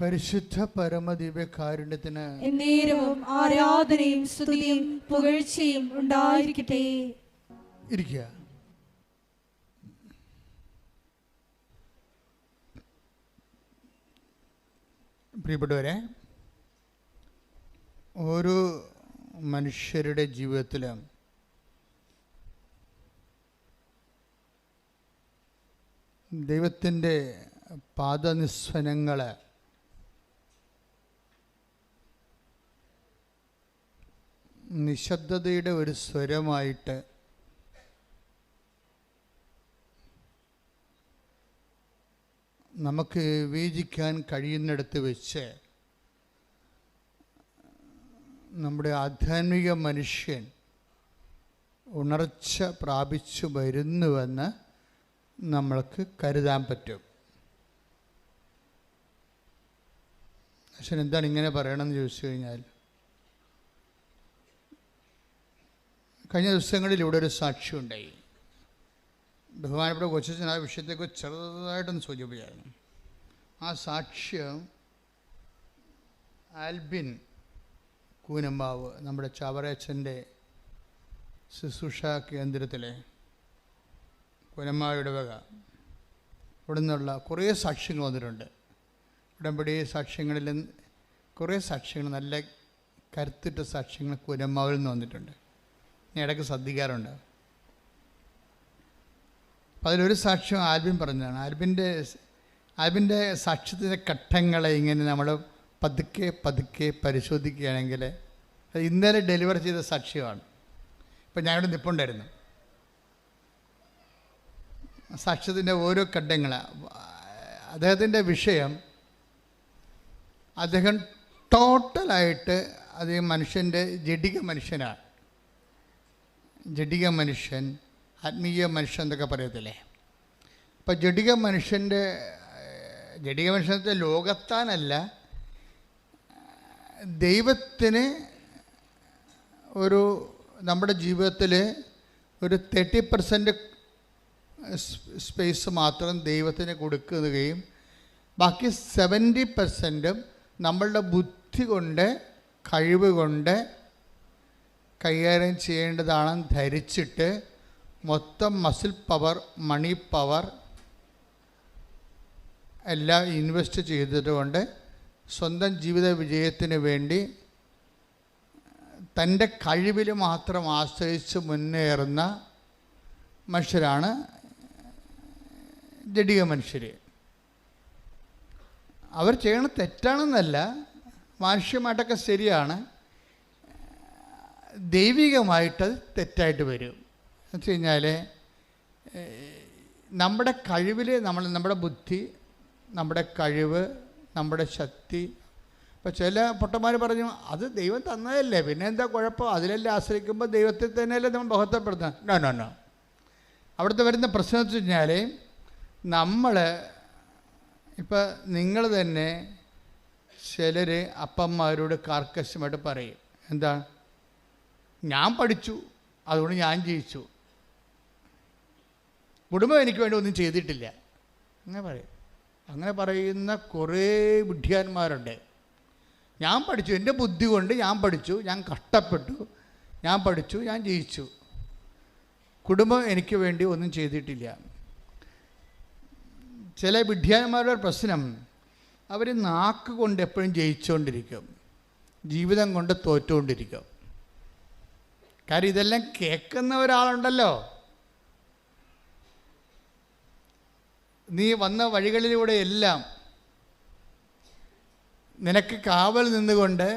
പരിശുദ്ധ പരമദിവ്യകാരുണ്യത്തിന് എന്നേരവും ആരാധനയും സ്തുതിയും പുകഴ്ചയും ഉണ്ടായിരിക്കട്ടെ. ഇരിക്കുക. പ്രിയപ്പെട്ടവരെ, ഓരോ മനുഷ്യരുടെ ജീവിതത്തിലും ദൈവത്തിൻ്റെ പാദനിസ്വനങ്ങൾ നിശബ്ദതയുടെ ഒരു സ്വരമായിട്ട് നമുക്ക് വിവേചിക്കാൻ കഴിയുന്നിടത്ത് വെച്ച് നമ്മുടെ ആധ്യാത്മിക മനുഷ്യൻ ഉണർച്ച പ്രാപിച്ചു വരുന്നുവെന്ന് നമ്മൾക്ക് കരുതാൻ പറ്റും. പക്ഷെ എന്താണ് ഇങ്ങനെ പറയണമെന്ന് ചോദിച്ചു കഴിഞ്ഞാൽ, കഴിഞ്ഞ ദിവസങ്ങളിൽ ഇവിടെ ഒരു സാക്ഷ്യമുണ്ടായി. ബഹുമാനപ്പെട്ട കൊച്ചച്ഛൻ ആ വിഷയത്തെക്കുറിച്ച് ചെറുതായിട്ടൊന്ന് സൂചിപ്പിച്ചായിരുന്നു. ആ സാക്ഷ്യം ആൽബിൻ കൂനമ്പാവ്, നമ്മുടെ ചാവറയച്ചൻ്റെ ശുശ്രൂഷ കേന്ദ്രത്തിലെ കൂനമ്പാവയുടെ വക ഇവിടെ നിന്നുള്ള കുറേ സാക്ഷ്യങ്ങൾ വന്നിട്ടുണ്ട്. ഉടമ്പടി സാക്ഷ്യങ്ങളിൽ കുറേ സാക്ഷ്യങ്ങൾ, നല്ല കരുത്തിട്ട സാക്ഷ്യങ്ങൾ കൂനമ്പാവിൽ നിന്ന് വന്നിട്ടുണ്ട്. ഞാൻ ഇടയ്ക്ക് ശ്രദ്ധിക്കാറുണ്ട്. അപ്പം അതിലൊരു സാക്ഷ്യം ആൽബിൻ പറഞ്ഞതാണ്. ആൽബിൻ്റെ സാക്ഷ്യത്തിൻ്റെ ഘട്ടങ്ങളെ ഇങ്ങനെ നമ്മൾ പതുക്കെ പതുക്കെ പരിശോധിക്കുകയാണെങ്കിൽ അത് ഇന്നലെ ഡെലിവർ ചെയ്ത സാക്ഷ്യമാണ്. ഇപ്പം ഞാനിവിടെ നിൽപ്പുണ്ടായിരുന്നു. സാക്ഷ്യത്തിൻ്റെ ഓരോ ഘട്ടങ്ങൾ, അദ്ദേഹത്തിൻ്റെ വിഷയം, അദ്ദേഹം ടോട്ടലായിട്ട് അദ്ദേഹം മനുഷ്യൻ്റെ ജഡിക മനുഷ്യനാണ്. ജഡിക മനുഷ്യൻ, ആത്മീയ മനുഷ്യൻ എന്നൊക്കെ പറയത്തില്ലേ. അപ്പം ജഡിക മനുഷ്യൻ്റെ ലോകത്താനല്ല, ദൈവത്തിന് ഒരു നമ്മുടെ ജീവിതത്തിൽ ഒരു 30% സ്പേസ് മാത്രം ദൈവത്തിന് കൊടുക്കുകയും ബാക്കി 70% നമ്മളുടെ ബുദ്ധി കൊണ്ട്, കഴിവ് കൊണ്ട് കൈകാര്യം ചെയ്യേണ്ടതാണെന്ന് ധരിച്ചിട്ട് മൊത്തം മസിൽ പവർ, മണി പവർ എല്ലാം ഇൻവെസ്റ്റ് ചെയ്തതുകൊണ്ട് സ്വന്തം ജീവിത വിജയത്തിന് വേണ്ടി തൻ്റെ കഴിവിൽ മാത്രം ആശ്രയിച്ച് മുന്നേറുന്ന മനുഷ്യരാണ് ജഡിക മനുഷ്യർ. അവർ ചെയ്യണ തെറ്റാണെന്നല്ല, മാനുഷ്യമായിട്ടൊക്കെ ശരിയാണ്, ദൈവികമായിട്ട് തെറ്റായിട്ട് വരും. എന്ന് വെച്ച് കഴിഞ്ഞാൽ നമ്മുടെ കഴിവിൽ നമ്മുടെ ബുദ്ധി, നമ്മുടെ കഴിവ്, നമ്മുടെ ശക്തി. ഇപ്പോൾ ചില പൊട്ടന്മാർ പറഞ്ഞു, അത് ദൈവം തന്നതല്ലേ, പിന്നെ എന്താ കുഴപ്പം, അതിലെല്ലാം ആശ്രയിക്കുമ്പോൾ ദൈവത്തിൽ തന്നെയല്ലേ നമ്മൾ ബഹുത്വപ്പെടുത്തുന്നത്. നോ. അവിടുത്തെ വരുന്ന പ്രശ്നം എന്ന് വെച്ച് കഴിഞ്ഞാൽ, ഇപ്പം നിങ്ങൾ തന്നെ ചിലർ അപ്പന്മാരോട് കാർക്കശ്യമായിട്ട് പറയും, എന്താ, ഞാൻ പഠിച്ചു അതുകൊണ്ട് ഞാൻ ജയിച്ചു, കുടുംബം എനിക്ക് വേണ്ടി ഒന്നും ചെയ്തിട്ടില്ല, അങ്ങനെ പറയും. അങ്ങനെ പറയുന്ന കുറേ വിഡ്ഢിയാന്മാരുണ്ട്. ഞാൻ പഠിച്ചു, എൻ്റെ ബുദ്ധി കൊണ്ട് ഞാൻ പഠിച്ചു, ഞാൻ കഷ്ടപ്പെട്ടു, ഞാൻ പഠിച്ചു, ഞാൻ ജയിച്ചു, കുടുംബം എനിക്ക് വേണ്ടി ഒന്നും ചെയ്തിട്ടില്ല. ചില വിഡ്ഢിയാന്മാരുടെ പ്രശ്നം, അവർ നാക്ക് കൊണ്ട് എപ്പോഴും ജയിച്ചുകൊണ്ടിരിക്കും, ജീവിതം കൊണ്ട് തോറ്റുകൊണ്ടിരിക്കും. കാര്യം ഇതെല്ലാം കേൾക്കുന്ന ഒരാളുണ്ടല്ലോ. നീ വന്ന വഴികളിലൂടെ എല്ലാം നിനക്ക് കാവൽ നിന്നുകൊണ്ട്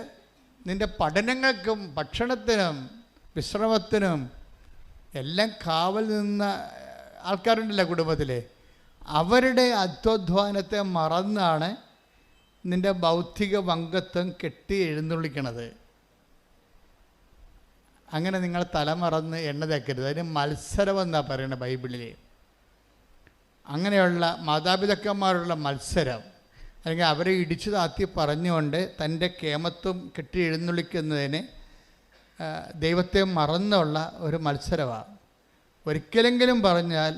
നിൻ്റെ പഠനങ്ങൾക്കും ഭക്ഷണത്തിനും വിശ്രമത്തിനും എല്ലാം കാവൽ നിന്ന ആൾക്കാരുണ്ടല്ലോ കുടുംബത്തിൽ. അവരുടെ അധ്വാനത്തെ മറന്നാണ് നിൻ്റെ ഭൗതിക പങ്കത്വം കെട്ടി എഴുന്നള്ളിക്കണത്. അങ്ങനെ നിങ്ങൾ തലമറന്ന് എണ്ണ തേക്കരുത്. അതിന് മത്സരമെന്നാണ് പറയുന്നത് ബൈബിളിൽ. അങ്ങനെയുള്ള മാതാപിതാക്കന്മാരുള്ള മത്സരം, അല്ലെങ്കിൽ അവരെ ഇടിച്ചു താത്തി പറഞ്ഞുകൊണ്ട് തൻ്റെ കേമത്വം കെട്ടി എഴുന്നള്ളിക്കുന്നതിന് ദൈവത്തെ മറന്നുള്ള ഒരു മത്സരമാണ്. ഒരിക്കലെങ്കിലും പറഞ്ഞാൽ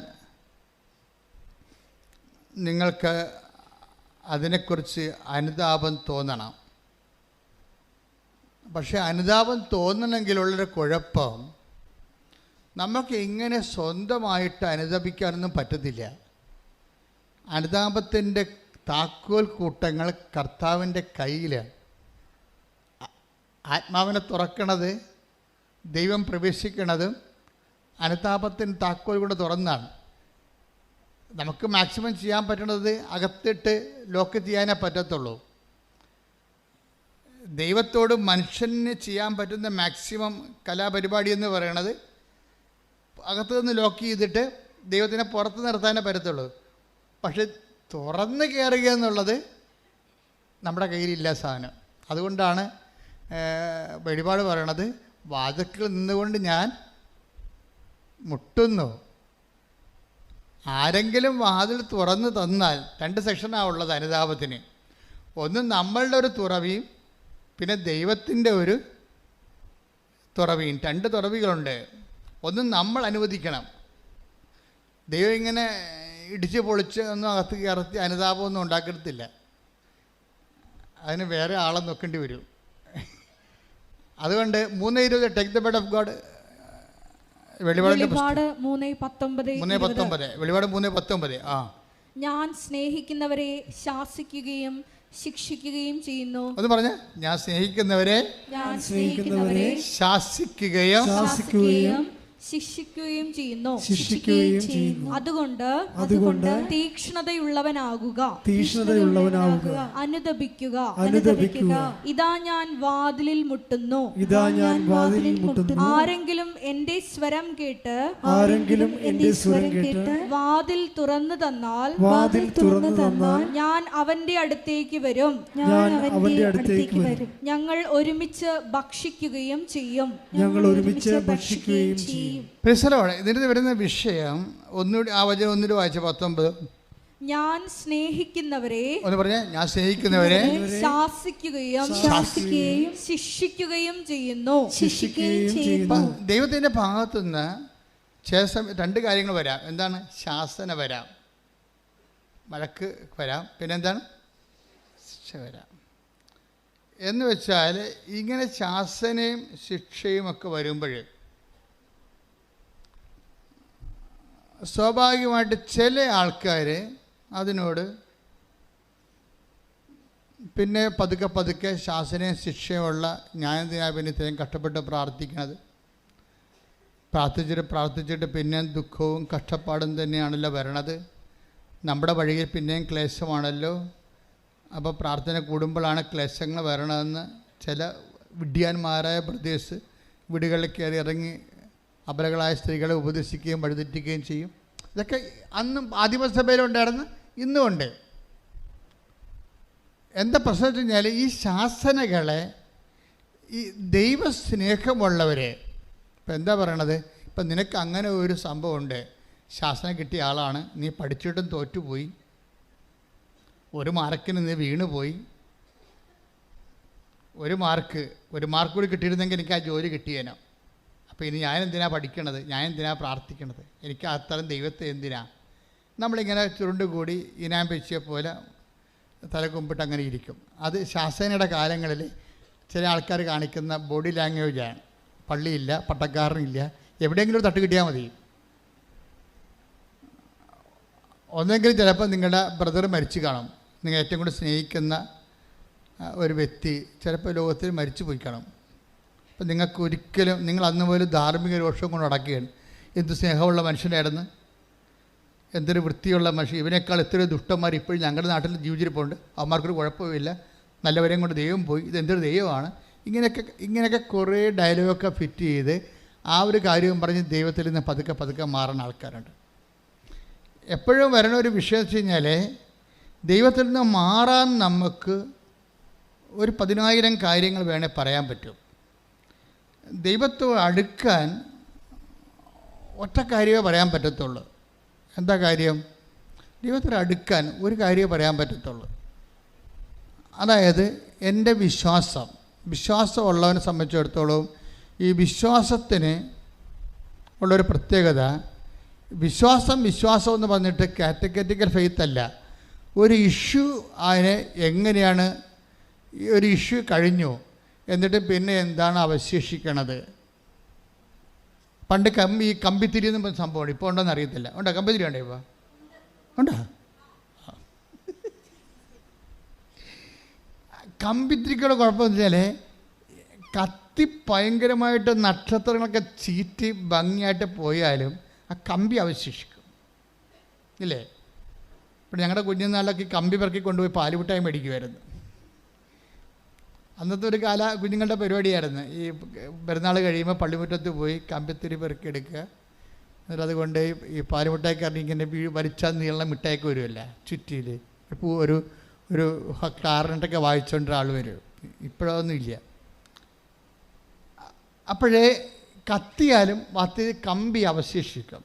നിങ്ങൾക്ക് അതിനെക്കുറിച്ച് അനുതാപം തോന്നണം. പക്ഷെ അനുതാപം തോന്നണമെങ്കിലുള്ളൊരു കുഴപ്പം, നമുക്ക് ഇങ്ങനെ സ്വന്തമായിട്ട് അനുതാപിക്കാനൊന്നും പറ്റത്തില്ല. അനുതാപത്തിൻ്റെ താക്കോൽ കൂട്ടങ്ങൾ കർത്താവിൻ്റെ കയ്യിലാണ്. ആത്മാവിനെ തുറക്കണത്, ദൈവം പ്രവേശിക്കണതും അനുതാപത്തിന് താക്കോൽ കൊണ്ട് തുറന്നാണ്. നമുക്ക് മാക്സിമം ചെയ്യാൻ പറ്റുന്നത് അകത്തിട്ട് ലോക്ക് ചെയ്യാനേ പറ്റത്തുള്ളൂ. ദൈവത്തോട് മനുഷ്യന് ചെയ്യാൻ പറ്റുന്ന മാക്സിമം കലാപരിപാടി എന്ന് പറയണത് അകത്തു നിന്ന് ലോക്ക് ചെയ്തിട്ട് ദൈവത്തിനെ പുറത്ത് നിർത്താനേ പറ്റത്തുള്ളൂ. പക്ഷെ തുറന്ന് കയറുക എന്നുള്ളത് നമ്മുടെ കയ്യിലില്ല സാധനം. അതുകൊണ്ടാണ് വെളിപാട് പറയണത്, വാതിൽക്കൽ നിന്നുകൊണ്ട് ഞാൻ മുട്ടുന്നു. ആരെങ്കിലും വാതിൽ തുറന്ന് തന്നാൽ 2 സെക്ഷനാണ് ഉള്ളത് അനുതാപത്തിന്. ഒന്ന് നമ്മളുടെ ഒരു തുറവിയും പിന്നെ ദൈവത്തിൻ്റെ ഒരു തുറവിയും. 2 തുറവികളുണ്ട്. ഒന്ന് നമ്മൾ അനുവദിക്കണം. ദൈവം ഇങ്ങനെ ഇടിച്ച് പൊളിച്ച് ഒന്നും അകത്ത് കയറി അനുതാപമൊന്നും ഉണ്ടാക്കിയിട്ടില്ല. അതിന് വേറെ ആളെ നോക്കേണ്ടി വരും. അതുകൊണ്ട് 3:20 take the word of God, വെളിപാട് 3:19. ഞാൻ സ്നേഹിക്കുന്നവരെ ശാസിക്കുകയും ശിക്ഷിക്കുകയും ചെയ്യുന്നു. അത് പറഞ്ഞ, ഞാൻ സ്നേഹിക്കുന്നവരെ ശാസിക്കുകയും ശിക്ഷിക്കുകയും ചെയ്യുന്നു. അതുകൊണ്ട് തീക്ഷ്ണതയുള്ളവനാകുക, അനുതപിക്കുക. ഇതാ ഞാൻ വാതിലിൽ മുട്ടുന്നു. ആരെങ്കിലും എന്റെ സ്വരം കേട്ട് വാതിൽ തുറന്നു തന്നാൽ ഞാൻ അവന്റെ അടുത്തേക്ക് വരും. ഞങ്ങൾ ഒരുമിച്ച് ഭക്ഷിക്കുകയും ചെയ്യും. ഇതിന് വരുന്ന വിഷയം ഒന്നുകൂടി ആ വചനം ഒന്നുകൂടി വായിച്ച 19. ഞാൻ സ്നേഹിക്കുന്നവരെ, ഒന്ന് പറഞ്ഞേ, ഞാൻ സ്നേഹിക്കുന്നവരെ ശാസിക്കുകയും ശിക്ഷിക്കുകയും ചെയ്യുന്നു. ദൈവത്തിന്റെ ഭാഗത്തുനിന്ന് ചില സമയം 2 കാര്യങ്ങൾ വരാം. എന്താണ്? ശാസന വരാം, വഴക്ക് വരാം, പിന്നെന്താണ്? ശിക്ഷ വരാം. എന്ന് വെച്ചാൽ ഇങ്ങനെ ശാസനയും ശിക്ഷയും ഒക്കെ വരുമ്പോൾ സ്വാഭാവികമായിട്ട് ചില ആൾക്കാർ അതിനോട് പിന്നെ പതുക്കെ ശാസനയും ശിക്ഷയുമുള്ള ന്യായത്തിനായി കഷ്ടപ്പെട്ട് പ്രാർത്ഥിക്കുന്നത്. പ്രാർത്ഥിച്ചിട്ട് പിന്നെയും ദുഃഖവും കഷ്ടപ്പാടും തന്നെയാണല്ലോ വരണത്. നമ്മുടെ വഴിയിൽ പിന്നെയും ക്ലേശമാണല്ലോ. അപ്പോൾ പ്രാർത്ഥന കൂടുമ്പോഴാണ് ക്ലേശങ്ങൾ വരണമെന്ന് ചില വിഡ്ഢിയാന്മാരായ ബ്രദേഴ്സ് വീടുകളിൽ കയറി ഇറങ്ങി അബലകളായ സ്ത്രീകളെ ഉപദേശിക്കുകയും വഴിതെറ്റിക്കുകയും ചെയ്യും. ഇതൊക്കെ അന്നും ആദിമസഭയിലുണ്ടായിരുന്നു, ഇന്നുമുണ്ട്. എന്താ പ്രശ്നം വെച്ച് കഴിഞ്ഞാൽ, ഈ ശാസനകളെ ഈ ദൈവസ്നേഹമുള്ളവരെ, ഇപ്പം എന്താ പറയണത്, ഇപ്പം നിനക്ക് അങ്ങനെ ഒരു സംഭവമുണ്ട്, ശാസന കിട്ടിയ ആളാണ്, നീ പഠിച്ചിട്ടും തോറ്റുപോയി, 1 മാർക്കിന് നീ വീണുപോയി, 1 മാർക്ക് കൂടി കിട്ടിയിരുന്നെങ്കിൽ എനിക്ക് ആ ജോലി കിട്ടിയേനോ. അപ്പോൾ ഇനി ഞാനെന്തിനാ പഠിക്കണത്, ഞാനെന്തിനാ പ്രാർത്ഥിക്കണത്, എനിക്ക് അത്തരം ദൈവത്തെ എന്തിനാ? നമ്മളിങ്ങനെ ചുരുണ്ടുകൂടി ഇനാം പെച്ചിയെ പോലെ തല കുമ്പിട്ട് അങ്ങനെ ഇരിക്കും. അത് ശാസനയുടെ കാലങ്ങളിൽ ചില ആൾക്കാർ കാണിക്കുന്ന ബോഡി ലാംഗ്വേജാണ്. പള്ളിയില്ല, പട്ടക്കാരനില്ല, എവിടെയെങ്കിലും ഒരു തട്ട് കിട്ടിയാൽ മതി. ഒന്നെങ്കിലും ചിലപ്പോൾ നിങ്ങളുടെ ബ്രദർ മരിച്ചു കാണും, നിങ്ങൾ ഏറ്റവും കൂടുതൽ സ്നേഹിക്കുന്ന ഒരു വ്യക്തി ചിലപ്പോൾ ലോകത്തിൽ മരിച്ചു പോയി കാണും. അപ്പം നിങ്ങൾക്ക് ഒരിക്കലും, നിങ്ങൾ അന്ന് പോലും ധാർമ്മിക രോഷം കൊണ്ട് നടക്കുകയാണ്. എന്ത് സ്നേഹമുള്ള മനുഷ്യനായിരുന്നു, എന്തൊരു വൃത്തിയുള്ള മനുഷ്യൻ, ഇവനേക്കാൾ എത്രയോ ദുഷ്ടന്മാർ ഇപ്പോഴും ഞങ്ങളുടെ നാട്ടിൽ ജീവിച്ചിരിപ്പുണ്ട്, അവന്മാർക്കൊരു കുഴപ്പമില്ല, നല്ലവരെയും കൊണ്ട് ദൈവം പോയി, ഇതെന്തൊരു ദൈവമാണ്. ഇങ്ങനെയൊക്കെ കുറേ ഡയലോഗൊക്കെ ഫിറ്റ് ചെയ്ത് ആ ഒരു കാര്യവും പറഞ്ഞ് ദൈവത്തിൽ നിന്ന് പതുക്കെ മാറുന്ന ആൾക്കാരുണ്ട്. എപ്പോഴും വരണ ഒരു വിഷയം വെച്ച് കഴിഞ്ഞാൽ, ദൈവത്തിൽ നിന്ന് മാറാൻ നമുക്ക് ഒരു 10,000 കാര്യങ്ങൾ വേണേൽ പറയാൻ പറ്റും. ദൈവത്തോട് അടുക്കാൻ ഒറ്റ കാര്യമേ പറയാൻ പറ്റത്തുള്ളൂ. എന്താ കാര്യം? ദൈവത്തോട് അടുക്കാൻ ഒരു കാര്യമേ പറയാൻ പറ്റത്തുള്ളൂ. അതായത് എൻ്റെ വിശ്വാസമുള്ളവനെ സംബന്ധിച്ചിടത്തോളം ഈ വിശ്വാസത്തിന് ഉള്ളൊരു പ്രത്യേകത, വിശ്വാസം എന്ന് പറഞ്ഞിട്ട് കാറ്റഗറ്റിക്കൽ ഫെയ്ത്ത് അല്ല, ഒരു ഇഷ്യൂ അതിനെ എങ്ങനെയാണ്, ഒരു ഇഷ്യൂ കഴിഞ്ഞു എന്നിട്ട് പിന്നെ എന്താണ് അവശേഷിക്കണത്. പണ്ട് ഈ കമ്പിത്തിരി എന്ന് പറഞ്ഞ സംഭവമാണ്, ഇപ്പോൾ ഉണ്ടോയെന്ന് അറിയത്തില്ല. ഉണ്ടോ കമ്പിത്തിരി? ഉണ്ടോ ഇപ്പോൾ? ഉണ്ടോ? കമ്പിത്തിരിക്കുള്ള കുഴപ്പമെന്ന് വെച്ചാൽ കത്തി ഭയങ്കരമായിട്ട് നക്ഷത്രങ്ങളൊക്കെ ചീറ്റി ഭംഗിയായിട്ട് പോയാലും ആ കമ്പി അവശേഷിക്കും, ഇല്ലേ? ഇപ്പോൾ ഞങ്ങളുടെ കുഞ്ഞുനാളിലൊക്കെ കമ്പി പെറുക്കി കൊണ്ടുപോയി പാലുമുട്ടായി മേടിക്കുമായിരുന്നു. അന്നത്തെ ഒരു കുഞ്ഞുങ്ങളുടെ പരിപാടിയായിരുന്നു. ഈ പെരുന്നാൾ കഴിയുമ്പോൾ പള്ളിമുറ്റത്ത് പോയി കമ്പിത്തിരി പെറുക്കി എടുക്കുക, എന്നിട്ട് അതുകൊണ്ട് ഈ പാലുമുട്ടായിക്കാരൻ ഇങ്ങനെ വലിച്ചാൽ നീളം മിഠായിക്ക് വരുമല്ല ചുറ്റിയിൽ ഒരു ക്ലാറിനറ്റൊക്കെ വായിച്ചുകൊണ്ട് ആൾ വരും. ഇപ്പോഴൊന്നും ഇല്ല. അപ്പോഴേ കത്തിയാലും കമ്പി അവശേഷിക്കും.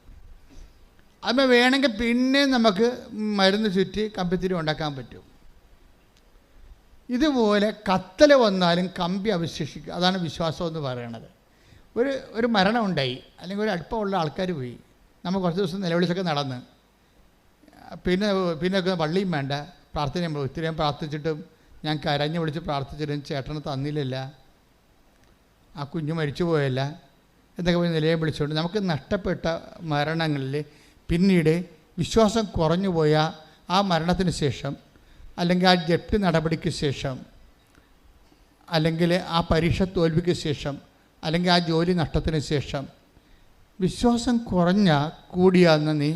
അതിന് വേണമെങ്കിൽ പിന്നെ നമുക്ക് മരുന്ന് ചുറ്റി കമ്പിത്തിരി ഉണ്ടാക്കാൻ പറ്റും. ഇതുപോലെ കത്തൽ വന്നാലും കമ്പി അവശേഷിക്കും. അതാണ് വിശ്വാസം എന്ന് പറയണത്. ഒരു മരണം ഉണ്ടായി, അല്ലെങ്കിൽ ഒരു അടുപ്പമുള്ള ആൾക്കാർ പോയി, നമ്മൾ കുറച്ച് ദിവസം നിലവിളിച്ചൊക്കെ നടന്ന് പിന്നെ പള്ളിയും വേണ്ട, പ്രാർത്ഥന ഒത്തിരി പ്രാർത്ഥിച്ചിട്ടും ഞാൻ കരഞ്ഞു വിളിച്ച് പ്രാർത്ഥിച്ചിട്ടും ചേട്ടന് തന്നില്ലല്ല, ആ കുഞ്ഞ് മരിച്ചു പോയല്ല എന്നൊക്കെ പോയി നിലയെ വിളിച്ചുകൊണ്ട് നമുക്ക് നഷ്ടപ്പെട്ട മരണങ്ങളിൽ പിന്നീട് വിശ്വാസം കുറഞ്ഞു പോയ ആ മരണത്തിന് ശേഷം, അല്ലെങ്കിൽ ആ ജപ്തി നടപടിക്ക് ശേഷം, അല്ലെങ്കിൽ ആ പരീക്ഷ തോൽവിക്ക് ശേഷം, അല്ലെങ്കിൽ ആ ജോലി നഷ്ടത്തിന് ശേഷം വിശ്വാസം കൂടിയാന്ന് നീ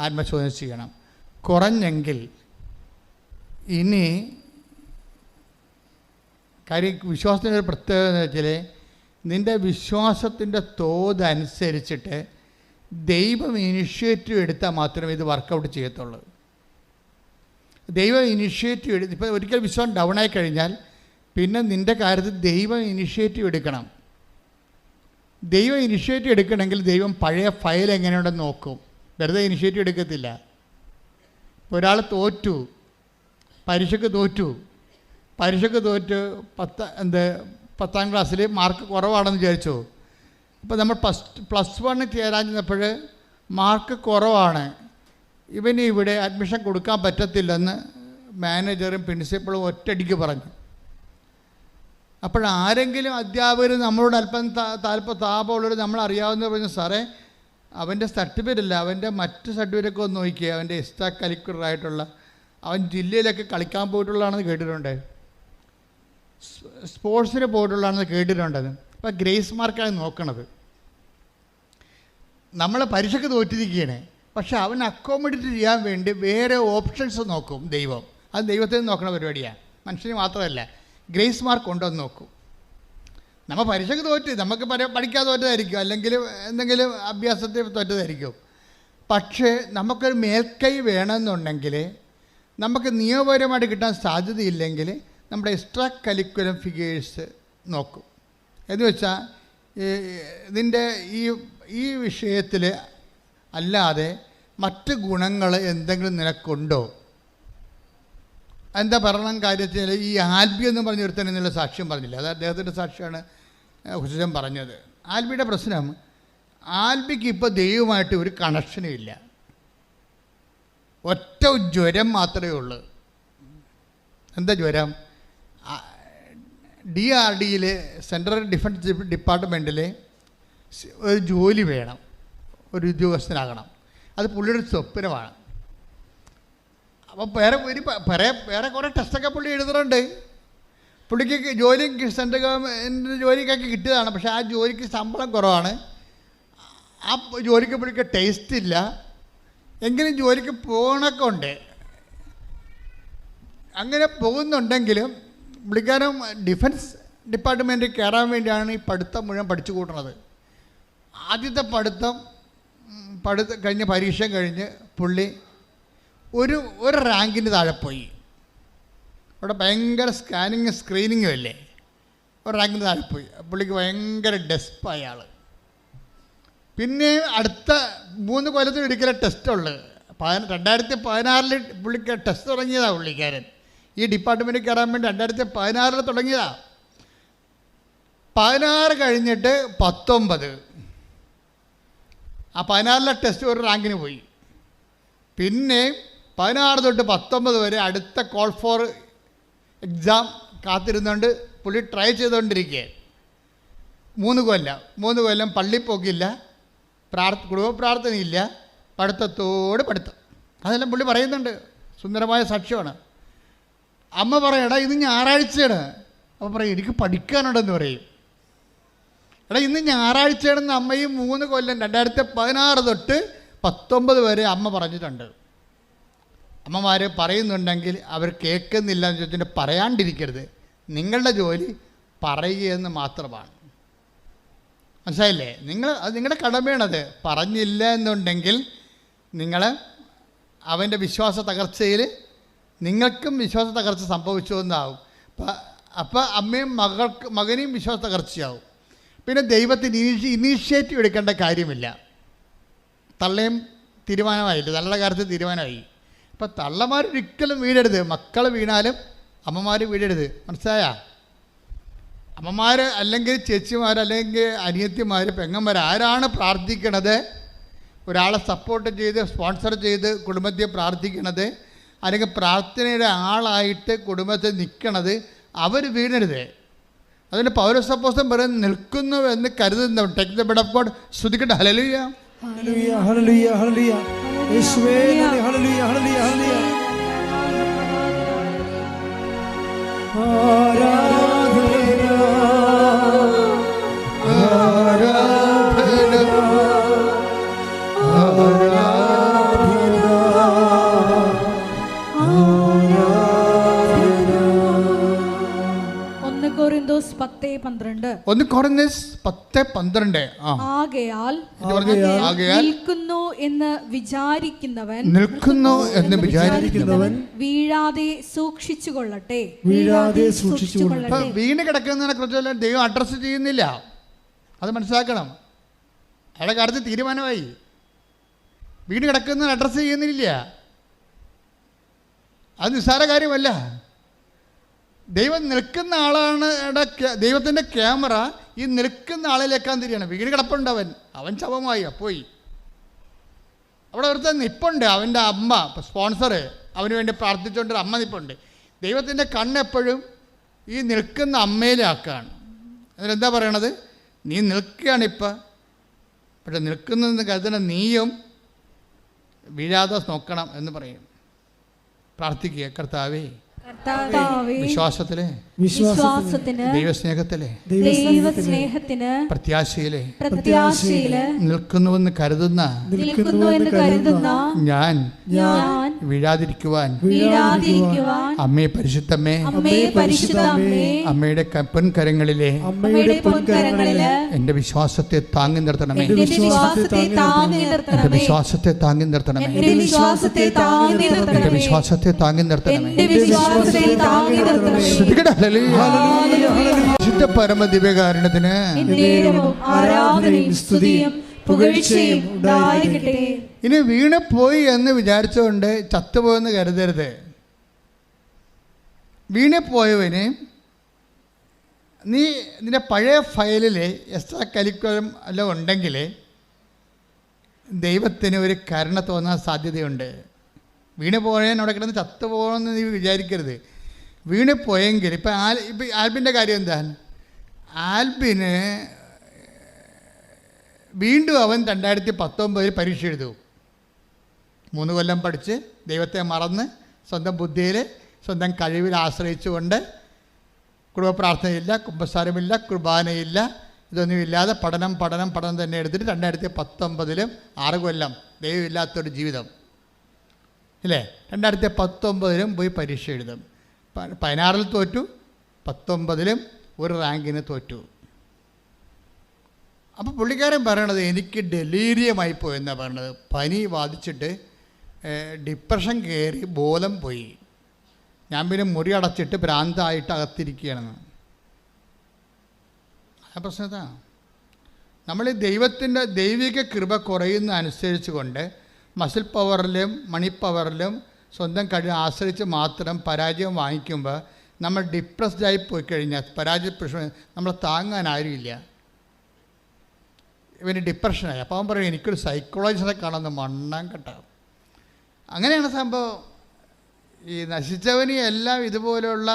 ആത്മശോധന ചെയ്യണം. കുറഞ്ഞെങ്കിൽ ഇനി കാര്യം വിശ്വാസത്തിൻ്റെ ഒരു പ്രത്യേകത എന്ന് വെച്ചാൽ നിൻ്റെ വിശ്വാസത്തിൻ്റെ തോതനുസരിച്ചിട്ട് ദൈവം ഇനിഷ്യേറ്റീവ് എടുത്താൽ മാത്രമേ ഇത് വർക്കൗട്ട് ചെയ്യത്തുള്ളൂ. ദൈവം ഇനിഷ്യേറ്റീവ് ഇപ്പോൾ ഒരിക്കൽ വിശ്വാസം ഡൗൺ ആയി കഴിഞ്ഞാൽ പിന്നെ നിൻ്റെ കാര്യത്തിൽ ദൈവം ഇനിഷ്യേറ്റീവ് എടുക്കണം. ദൈവം ഇനിഷ്യേറ്റീവ് എടുക്കണമെങ്കിൽ ദൈവം പഴയ ഫയൽ എങ്ങനെയുണ്ടെന്ന് നോക്കും, വെറുതെ ഇനിഷ്യേറ്റീവ് എടുക്കത്തില്ല. ഒരാൾ പരീക്ഷയ്ക്ക് തോറ്റു 10ാം ക്ലാസ്സിൽ മാർക്ക് കുറവാണെന്ന് വിചാരിച്ചു. അപ്പോൾ നമ്മൾ +1 ചേരാൻ ചെന്നപ്പോൾ മാർക്ക് കുറവാണ്, ഇവന് ഇവിടെ അഡ്മിഷൻ കൊടുക്കാൻ പറ്റത്തില്ലെന്ന് മാനേജറും പ്രിൻസിപ്പളും ഒറ്റയടിക്ക് പറഞ്ഞു. അപ്പോഴാരെങ്കിലും അധ്യാപകർ നമ്മളോട് അല്പം താപമുള്ളവർ നമ്മളറിയാവുന്ന പറഞ്ഞു, സാറേ അവൻ്റെ സർട്ടിഫിക്കറ്റ് അല്ല, അവൻ്റെ മറ്റ് സർട്ടിഫിക്കറ്റൊക്കെ ഒന്ന് നോക്കിക്കുക, അവൻ്റെ എക്സ്ട്രാ കരിക്കുലറായിട്ടുള്ള അവൻ ജില്ലയിലൊക്കെ കളിക്കാൻ പോയിട്ടുള്ളതാണെന്ന് കേട്ടിട്ടുണ്ട്, സ്പോർട്സിന് പോയിട്ടുള്ളതാണെന്ന് കേട്ടിട്ടുണ്ടത്. അപ്പോൾ ഗ്രേസ് മാർക്കാണ് നോക്കണത്. നമ്മൾ പരീക്ഷയ്ക്ക് തോറ്റിരിക്കുകയാണ്, പക്ഷെ അവൻ അക്കോമഡേറ്റ് ചെയ്യാൻ വേണ്ടി വേറെ ഓപ്ഷൻസ് നോക്കും ദൈവം. അത് ദൈവത്തിൽ നിന്ന് നോക്കണ പരിപാടിയാണ്, മനുഷ്യന് മാത്രമല്ല. ഗ്രേസ് മാർക്ക് ഉണ്ടോയെന്ന് നോക്കും. നമ്മൾ പരീക്ഷയ്ക്ക് നമുക്ക് പഠിക്കാതെ തോറ്റതായിരിക്കും, അല്ലെങ്കിൽ എന്തെങ്കിലും അഭ്യാസത്തിൽ തോറ്റതായിരിക്കും. പക്ഷേ നമുക്കൊരു മേൽക്കൈ വേണമെന്നുണ്ടെങ്കിൽ, നമുക്ക് നിയമപരമായിട്ട് കിട്ടാൻ സാധ്യതയില്ലെങ്കിൽ നമ്മുടെ എക്സ്ട്രാ കരിക്കുലം ഫിഗേഴ്സ് നോക്കും. എന്ന് വെച്ചാൽ ഇതിൻ്റെ ഈ വിഷയത്തിൽ അല്ലാതെ മറ്റ് ഗുണങ്ങൾ എന്തെങ്കിലും നിനക്കുണ്ടോ? എന്താ പറയണം കാര്യത്തിൽ ഈ ആൽബി എന്ന് പറഞ്ഞ ഒരുത്തൻ എന്നുള്ള സാക്ഷ്യം പറഞ്ഞില്ല, അത് അദ്ദേഹത്തിൻ്റെ സാക്ഷ്യമാണ് ഹുസൈൻ പറഞ്ഞത്. ആൽബിയുടെ പ്രശ്നം, ആൽബിക്ക് ഇപ്പോൾ ദൈവമായിട്ട് ഒരു കണക്ഷനും ഇല്ല, ഒറ്റ ജ്വരം മാത്രമേ ഉള്ളൂ. എന്താ ജ്വരം? DRDയിൽ സെൻട്രൽ ഡിഫൻസ് ഡിപ്പാർട്ട്മെൻറ്റിൽ ഒരു ജോലി വേണം, ഒരു ഉദ്യോഗസ്ഥനാകണം. അത് പുള്ളിയുടെ സ്വപ്നമാണ്. അപ്പോൾ വേറെ കുറേ ടെസ്റ്റൊക്കെ പുള്ളി എഴുതുന്നുണ്ട്. പുള്ളിക്ക് ജോലി സെൻട്രൽ ഗവൺമെൻറ് ജോലിക്കൊക്കെ കിട്ടിയതാണ്, പക്ഷേ ആ ജോലിക്ക് ശമ്പളം കുറവാണ്, ആ ജോലിക്ക് പുള്ളിക്ക് ടേസ്റ്റ് ഇല്ല. എങ്കിലും ജോലിക്ക് പോകണമൊക്കെ ഉണ്ട്. അങ്ങനെ പോകുന്നുണ്ടെങ്കിലും പുള്ളിക്കാരൻ ഡിഫൻസ് ഡിപ്പാർട്ട്മെൻറ്റിൽ കയറാൻ വേണ്ടിയാണ് ഈ പഠിത്തം മുഴുവൻ പഠിച്ചു കൂട്ടുന്നത്. ആദ്യത്തെ പഠിത്തം കഴിഞ്ഞ് പരീക്ഷ കഴിഞ്ഞ് പുള്ളി ഒരു റാങ്കിന് താഴെ പോയി. അവിടെ ഭയങ്കര സ്ക്രീനിങ്ങും അല്ലേ, ഒരു റാങ്കിന് താഴെ പോയി. പുള്ളിക്ക് ഭയങ്കര ഡെസ്പായ ആൾ. പിന്നെ അടുത്ത 3 കൊല്ലത്തിൽ ഒരിക്കലും ടെസ്റ്റുള്ളത്. 2016 പുള്ളിക്ക് ടെസ്റ്റ് തുടങ്ങിയതാണ് പുള്ളിക്കാരൻ. ഈ ഡിപ്പാർട്ട്മെൻറ്റിൽ കയറാൻ വേണ്ടി 2016 തുടങ്ങിയതാണ്. 16 കഴിഞ്ഞിട്ട് 19, ആ 16 ടെസ്റ്റ് ഒരു റാങ്കിന് പോയി. പിന്നെ 16 തൊട്ട് 19 വരെ അടുത്ത കോൾ ഫോർ എക്സാം കാത്തിരുന്നുകൊണ്ട് പുള്ളി ട്രൈ ചെയ്തുകൊണ്ടിരിക്കുക. 3 കൊല്ലം പള്ളി പോക്കില്ല, കുടുംബ പ്രാർത്ഥനയില്ല, പഠിത്തത്തോട് പഠിത്തം. അതെല്ലാം പുള്ളി പറയുന്നുണ്ട്, സുന്ദരമായ സാക്ഷ്യമാണ്. അമ്മ പറയടാ ഇന്ന് ഞായറാഴ്ചയാണ്. അപ്പോൾ പറയും എനിക്ക് പഠിക്കാനുണ്ടെന്ന് പറയും. എടാ ഇന്ന് ഞായറാഴ്ചയാണെന്ന് അമ്മയും 3 കൊല്ലം 2016 തൊട്ട് 19 വരെ അമ്മ പറഞ്ഞിട്ടുണ്ട്. അമ്മമാർ പറയുന്നുണ്ടെങ്കിൽ അവർ കേൾക്കുന്നില്ല എന്ന് ചോദിച്ചിട്ട് പറയാണ്ടിരിക്കരുത്. നിങ്ങളുടെ ജോലി പറയുകയെന്ന് മാത്രമാണ്. മനസ്സിലായില്ലേ? അത് നിങ്ങളുടെ കടമയാണത്. പറഞ്ഞില്ല എന്നുണ്ടെങ്കിൽ നിങ്ങൾ അവൻ്റെ വിശ്വാസ തകർച്ചയിൽ നിങ്ങൾക്കും വിശ്വാസ തകർച്ച സംഭവിച്ചു എന്നാവും. അപ്പോൾ അമ്മയും മകനെയും വിശ്വാസ തകർച്ചയാവും. പിന്നെ ദൈവത്തിന് ഇനീഷ്യേറ്റീവ് എടുക്കേണ്ട കാര്യമില്ല. തള്ളയും തീരുമാനമായില്ല, തള്ളയുടെ കാര്യത്തിൽ തീരുമാനമായി. അപ്പോൾ തള്ളമാരൊരിക്കലും വീഴരുത്. മക്കൾ വീണാലും അമ്മമാർ വീഴരുത്. മനസ്സിലായാ? അമ്മമാർ അല്ലെങ്കിൽ ചേച്ചിമാർ അല്ലെങ്കിൽ അനിയത്തിമാർ പെങ്ങന്മാർ ആരാണ് പ്രാർത്ഥിക്കണത്, ഒരാളെ സപ്പോർട്ട് ചെയ്ത് സ്പോൺസർ ചെയ്ത് കുടുംബത്തെ പ്രാർത്ഥിക്കണത്, അല്ലെങ്കിൽ പ്രാർത്ഥനയുടെ ആളായിട്ട് കുടുംബത്തിൽ നിൽക്കണത്, അവർ വീഴരുത്. അതിന് പൗലോസ് അപ്പോസ്തലൻ പറയുന്നത് നിൽക്കുന്നു എന്ന് കരുതുന്നവൻ. Take the word of God. സ്തുതിക്കട്ടെ. ഹല്ലേലൂയ, ഹല്ലേലൂയ, ഹല്ലേലൂയ, ഹല്ലേലൂയ. യേശുവേ നന്ദി. ഹല്ലേലൂയ, ഹല്ലേലൂയ, ഹല്ലേലൂയ. കൊരിന്തോസ് 10:12. 1 കൊരിന്ത്യസ് 10:12. ആകയാൽ നിൽക്കുന്നു എന്ന് വിചാരിക്കുന്നവൻ വീഴാതെ സൂക്ഷിച്ചുകൊള്ളട്ടെ. വീണ് കിടക്കുന്നതിനെ കുറിച്ച് ദൈവം അഡ്രസ്സ് ചെയ്യുന്നില്ല. അത് മനസ്സിലാക്കണം. അയാളുടെ കാര്യത്തിൽ തീരുമാനമായി. വീണ് കിടക്കുന്നതിന് അഡ്രസ്സ് ചെയ്യുന്നില്ല. അത് നിസ്സാര കാര്യമല്ല. ദൈവം നിൽക്കുന്ന ആളാണ്. ദൈവത്തിൻ്റെ ക്യാമറ ഈ നിൽക്കുന്ന ആളിലേക്കാൻ തിരിയാണ്. വീട് കിടപ്പുണ്ട്, അവൻ ശവമായി പോയി. അവിടെ ഒരുത്തൻ നിപ്പുണ്ട്, അവൻ്റെ അമ്മ സ്പോൺസർ, അവന് വേണ്ടി പ്രാർത്ഥിച്ചുകൊണ്ട് അമ്മ നിപ്പുണ്ട്. ദൈവത്തിൻ്റെ കണ്ണെപ്പോഴും ഈ നിൽക്കുന്ന അമ്മയിലാക്കാണ്. അതിനെന്താ പറയണത്? നീ നിൽക്കുകയാണിപ്പോൾ, പക്ഷെ നിൽക്കുന്നതെന്ന് കരുതുന്ന നീയും വീഴാതെ നോക്കണം എന്ന് പറയും. പ്രാർത്ഥിക്കുക, കർത്താവേ വിശ്വാസത്തിലെ ദൈവസ്നേഹത്തിലെ പ്രത്യാശയിലെ നിൽക്കുന്നുവെന്ന് കരുതുന്ന ഞാൻ വീഴാതിരിക്കുവാൻ അമ്മേ പരിശുദ്ധമ്മേ അമ്മയുടെ പൊൻകരങ്ങളിലെ എന്റെ വിശ്വാസത്തെ താങ്ങി നിർത്തണമേ. എന്റെ വിശ്വാസത്തെ താങ്ങി നിർത്തണമേ. എന്റെ വിശ്വാസത്തെ താങ്ങി നിർത്തണമേ. പരമദിവ്യകാരണത്തിന് ഇനി വീണ് പോയി എന്ന് വിചാരിച്ചുകൊണ്ട് ചത്തുപോയെന്ന് കരുതരുത്. വീണ് പോയവന് നീ നിന്റെ പഴയ ഫയലിൽ എക്സ്ട്രാ കരിക്കുലം എല്ലാം ഉണ്ടെങ്കിൽ ദൈവത്തിന് ഒരു കരുണ തോന്നാൻ സാധ്യതയുണ്ട്. വീണ് പോയാൽ അവിടെ കിടന്ന് ചത്തുപോകണമെന്ന് നീ വിചാരിക്കരുത്. വീണ് പോയെങ്കിൽ ഇപ്പം ആൽബിൻ്റെ കാര്യം എന്താ? ആൽബിന് വീണ്ടും അവൻ 2019 പരീക്ഷ എഴുതും. 3 കൊല്ലം പഠിച്ച് ദൈവത്തെ മറന്ന് സ്വന്തം ബുദ്ധിയിൽ സ്വന്തം കഴിവിൽ ആശ്രയിച്ചുകൊണ്ട് കുടുംബ പ്രാർത്ഥനയില്ല, കുമ്പസാരമില്ല, കുർബാനയില്ല, ഇതൊന്നുമില്ലാതെ പഠനം തന്നെ എടുത്തിട്ട് 2019 6 കൊല്ലം ദൈവമില്ലാത്തൊരു ജീവിതം ഇല്ലേ? 2019 പോയി പരീക്ഷ എഴുതും. 16 തോറ്റു, 19 ഒരു റാങ്കിന് തോറ്റു. അപ്പോൾ പുള്ളിക്കാരൻ പറയണത് എനിക്ക് ഡെലീരിയമായി പോയെന്നാണ് പറയണത്. പനി ബാധിച്ചിട്ട് ഡിപ്രഷൻ കയറി ബോധം പോയി. ഞാൻ പിന്നെ മുറി അടച്ചിട്ട് ഭ്രാന്തായിട്ട് അകത്തിരിക്കുകയാണെന്ന്. ആ പ്രശ്നത്താ നമ്മൾ ദൈവത്തിൻ്റെ ദൈവിക കൃപ കുറയുന്ന അനുസരിച്ച് കൊണ്ട് മസിൽ പവറിലും മണി പവറിലും സ്വന്തം കഴിവ് ആശ്രയിച്ച് മാത്രം പരാജയം വാങ്ങിക്കുമ്പോൾ നമ്മൾ ഡിപ്രസ്ഡായി പോയി കഴിഞ്ഞാൽ പരാജയപ്രശ്നം നമ്മളെ താങ്ങാൻ ആരുമില്ല. ഇവന് ഡിപ്രഷനായി. അപ്പോൾ അവൻ പറയും എനിക്കൊരു സൈക്കോളജിസ്റ്റിനെ കാണുന്ന മണ്ണാൻ കേട്ടോ. അങ്ങനെയാണ് സംഭവം. ഈ നശിച്ചവന് എല്ലാം ഇതുപോലെയുള്ള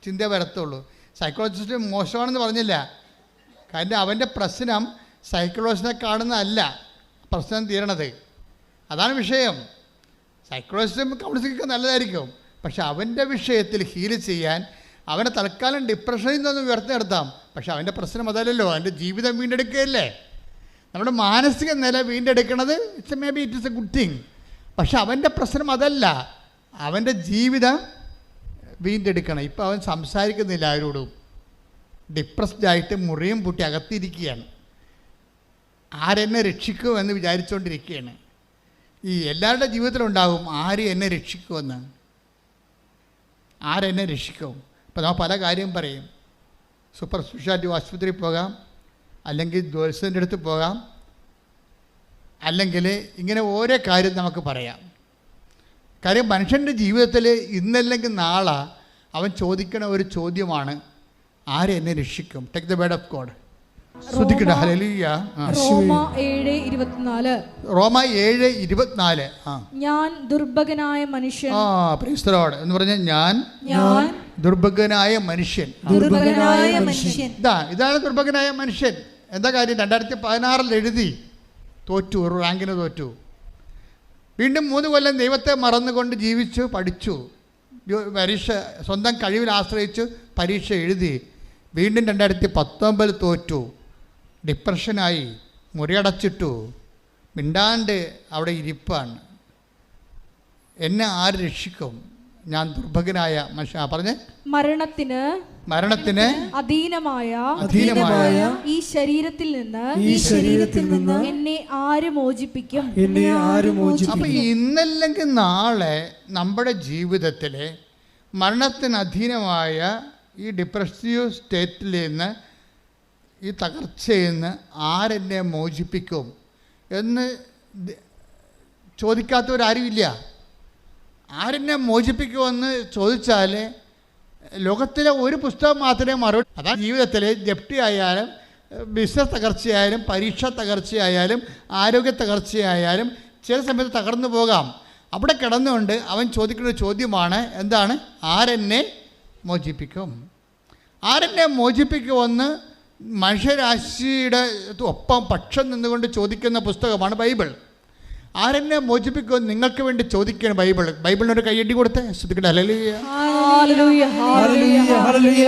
ചിന്ത വരത്തുള്ളൂ. സൈക്കോളജിസ്റ്റ് മോശമാണെന്ന് പറഞ്ഞില്ല, കാരണം അവൻ്റെ പ്രശ്നം സൈക്കോളജിസ്റ്റിനെ കാണുന്നതല്ല പ്രശ്നം തീരണത്. അതാണ് വിഷയം. സൈക്കോളജിസ്റ്റും കൗൺസിലിംഗ് നല്ലതായിരിക്കും, പക്ഷെ അവൻ്റെ വിഷയത്തിൽ ഹീൽ ചെയ്യാൻ അവനെ തൽക്കാലം ഡിപ്രഷനിൽ നിന്നൊന്ന് ഉയർത്തിയെടുത്താം. പക്ഷെ അവൻ്റെ പ്രശ്നം അതല്ലല്ലോ, അവൻ്റെ ജീവിതം വീണ്ടെടുക്കുകയല്ലേ. നമ്മുടെ മാനസിക നില വീണ്ടെടുക്കുന്നത് may be it is a good thing. പക്ഷെ അവൻ്റെ പ്രശ്നം അതല്ല, അവൻ്റെ ജീവിതം വീണ്ടെടുക്കണം. ഇപ്പം അവൻ സംസാരിക്കുന്നില്ല ആരോടും, ഡിപ്രസ്ഡ് ആയിട്ട് മുറിയും പൂട്ടി അകത്തിരിക്കുകയാണ്. ആരെന്നെ രക്ഷിക്കുമെന്ന് വിചാരിച്ചുകൊണ്ടിരിക്കുകയാണ്. ഈ എല്ലാവരുടെ ജീവിതത്തിലുണ്ടാകും ആര് എന്നെ രക്ഷിക്കുമെന്ന്, ആരെന്നെ രക്ഷിക്കും. അപ്പോൾ നമ്മൾ പല കാര്യം പറയും. സൂപ്പർ സ്പെഷ്യാലിറ്റി ആശുപത്രിയിൽ പോകാം, അല്ലെങ്കിൽ ജ്യോത്സ്യൻ്റെ അടുത്ത് പോകാം, അല്ലെങ്കിൽ ഇങ്ങനെ ഓരോ കാര്യം നമുക്ക് പറയാം. കാര്യം മനുഷ്യൻ്റെ ജീവിതത്തിൽ ഇന്നല്ലെങ്കിൽ നാളെ അവൻ ചോദിക്കണ ഒരു ചോദ്യമാണ്, ആരെന്നെ രക്ഷിക്കും? Take the word of God. ശ്രദ്ധിക്കട്ടെ. ഹല്ലേലൂയ. റോമ 7:24. റോമ 7:24. ഞാൻ ദുർഭകനായ മനുഷ്യൻ. പ്രൈസ് ദി ലോർഡ് എന്ന് പറഞ്ഞാൽ ഞാൻ ദുർഭകനായ മനുഷ്യൻ. ഇതാണ് ദുർഭകനായ മനുഷ്യൻ. എന്താ കാര്യം? 2016 എഴുതി, തോറ്റു, ഒരു റാങ്കിന് തോറ്റു. വീണ്ടും 3 കൊല്ലം ദൈവത്തെ മറന്നുകൊണ്ട് ജീവിച്ചു, പഠിച്ചു, പരീക്ഷ സ്വന്തം കഴിവിൽ ആശ്രയിച്ചു പരീക്ഷ എഴുതി. വീണ്ടും 2019 തോറ്റു, ഡിപ്രഷനായി, മുറിയടച്ചിട്ടു, മിണ്ടാണ്ട് അവിടെ ഇരിപ്പാണ്. എന്നെ ആര് രക്ഷിക്കും? ഞാൻ ദുർഭകനായ മനുഷ്യ. പറഞ്ഞേ, മരണത്തിന് അധീനമായ ഈ ശരീരത്തിൽ നിന്ന് എന്നെ ആര് മോചിപ്പിക്കും? അപ്പൊ ഇന്നല്ലെങ്കിൽ നാളെ നമ്മുടെ ജീവിതത്തിലെ മരണത്തിന് അധീനമായ ഈ ഡിപ്രസീവ് സ്റ്റേറ്റിൽ നിന്ന്, ഈ തകർച്ചയിൽ നിന്ന് ആരെന്നെ മോചിപ്പിക്കും എന്ന് ചോദിക്കാത്തവരാരുമില്ല. ആരെന്നെ മോചിപ്പിക്കുമെന്ന് ചോദിച്ചാൽ ലോകത്തിലെ ഒരു പുസ്തകം മാത്രമേ മറുപടി. അതാണ് ജീവിതത്തിൽ ജപ്തി ആയാലും, ബിസിനസ് തകർച്ചയായാലും, പരീക്ഷ തകർച്ചയായാലും, ആരോഗ്യ തകർച്ചയായാലും ചില സമയത്ത് തകർന്നു പോകാം. അവിടെ കിടന്നുകൊണ്ട് അവൻ ചോദിക്കുന്ന ചോദ്യമാണ്, എന്താണ്? ആരെന്നെ മോചിപ്പിക്കും? ആരെന്നെ മോചിപ്പിക്കുമെന്ന് മനുഷ്യരാശിയുടെ ഒപ്പം പക്ഷം നിന്നുകൊണ്ട് ചോദിക്കുന്ന പുസ്തകമാണ് ബൈബിൾ. ആരെന്നെ മോചിപ്പിക്കുമെന്ന് നിങ്ങൾക്ക് വേണ്ടി ചോദിക്കുകയാണ് ബൈബിൾ. ബൈബിളിനൊരു കയ്യടി കൊടുത്തേ. ശ്രദ്ധിക്കട്ടെ. ഹല്ലേലൂയ, ഹല്ലേലൂയ, ഹല്ലേലൂയ, ഹല്ലേലൂയ,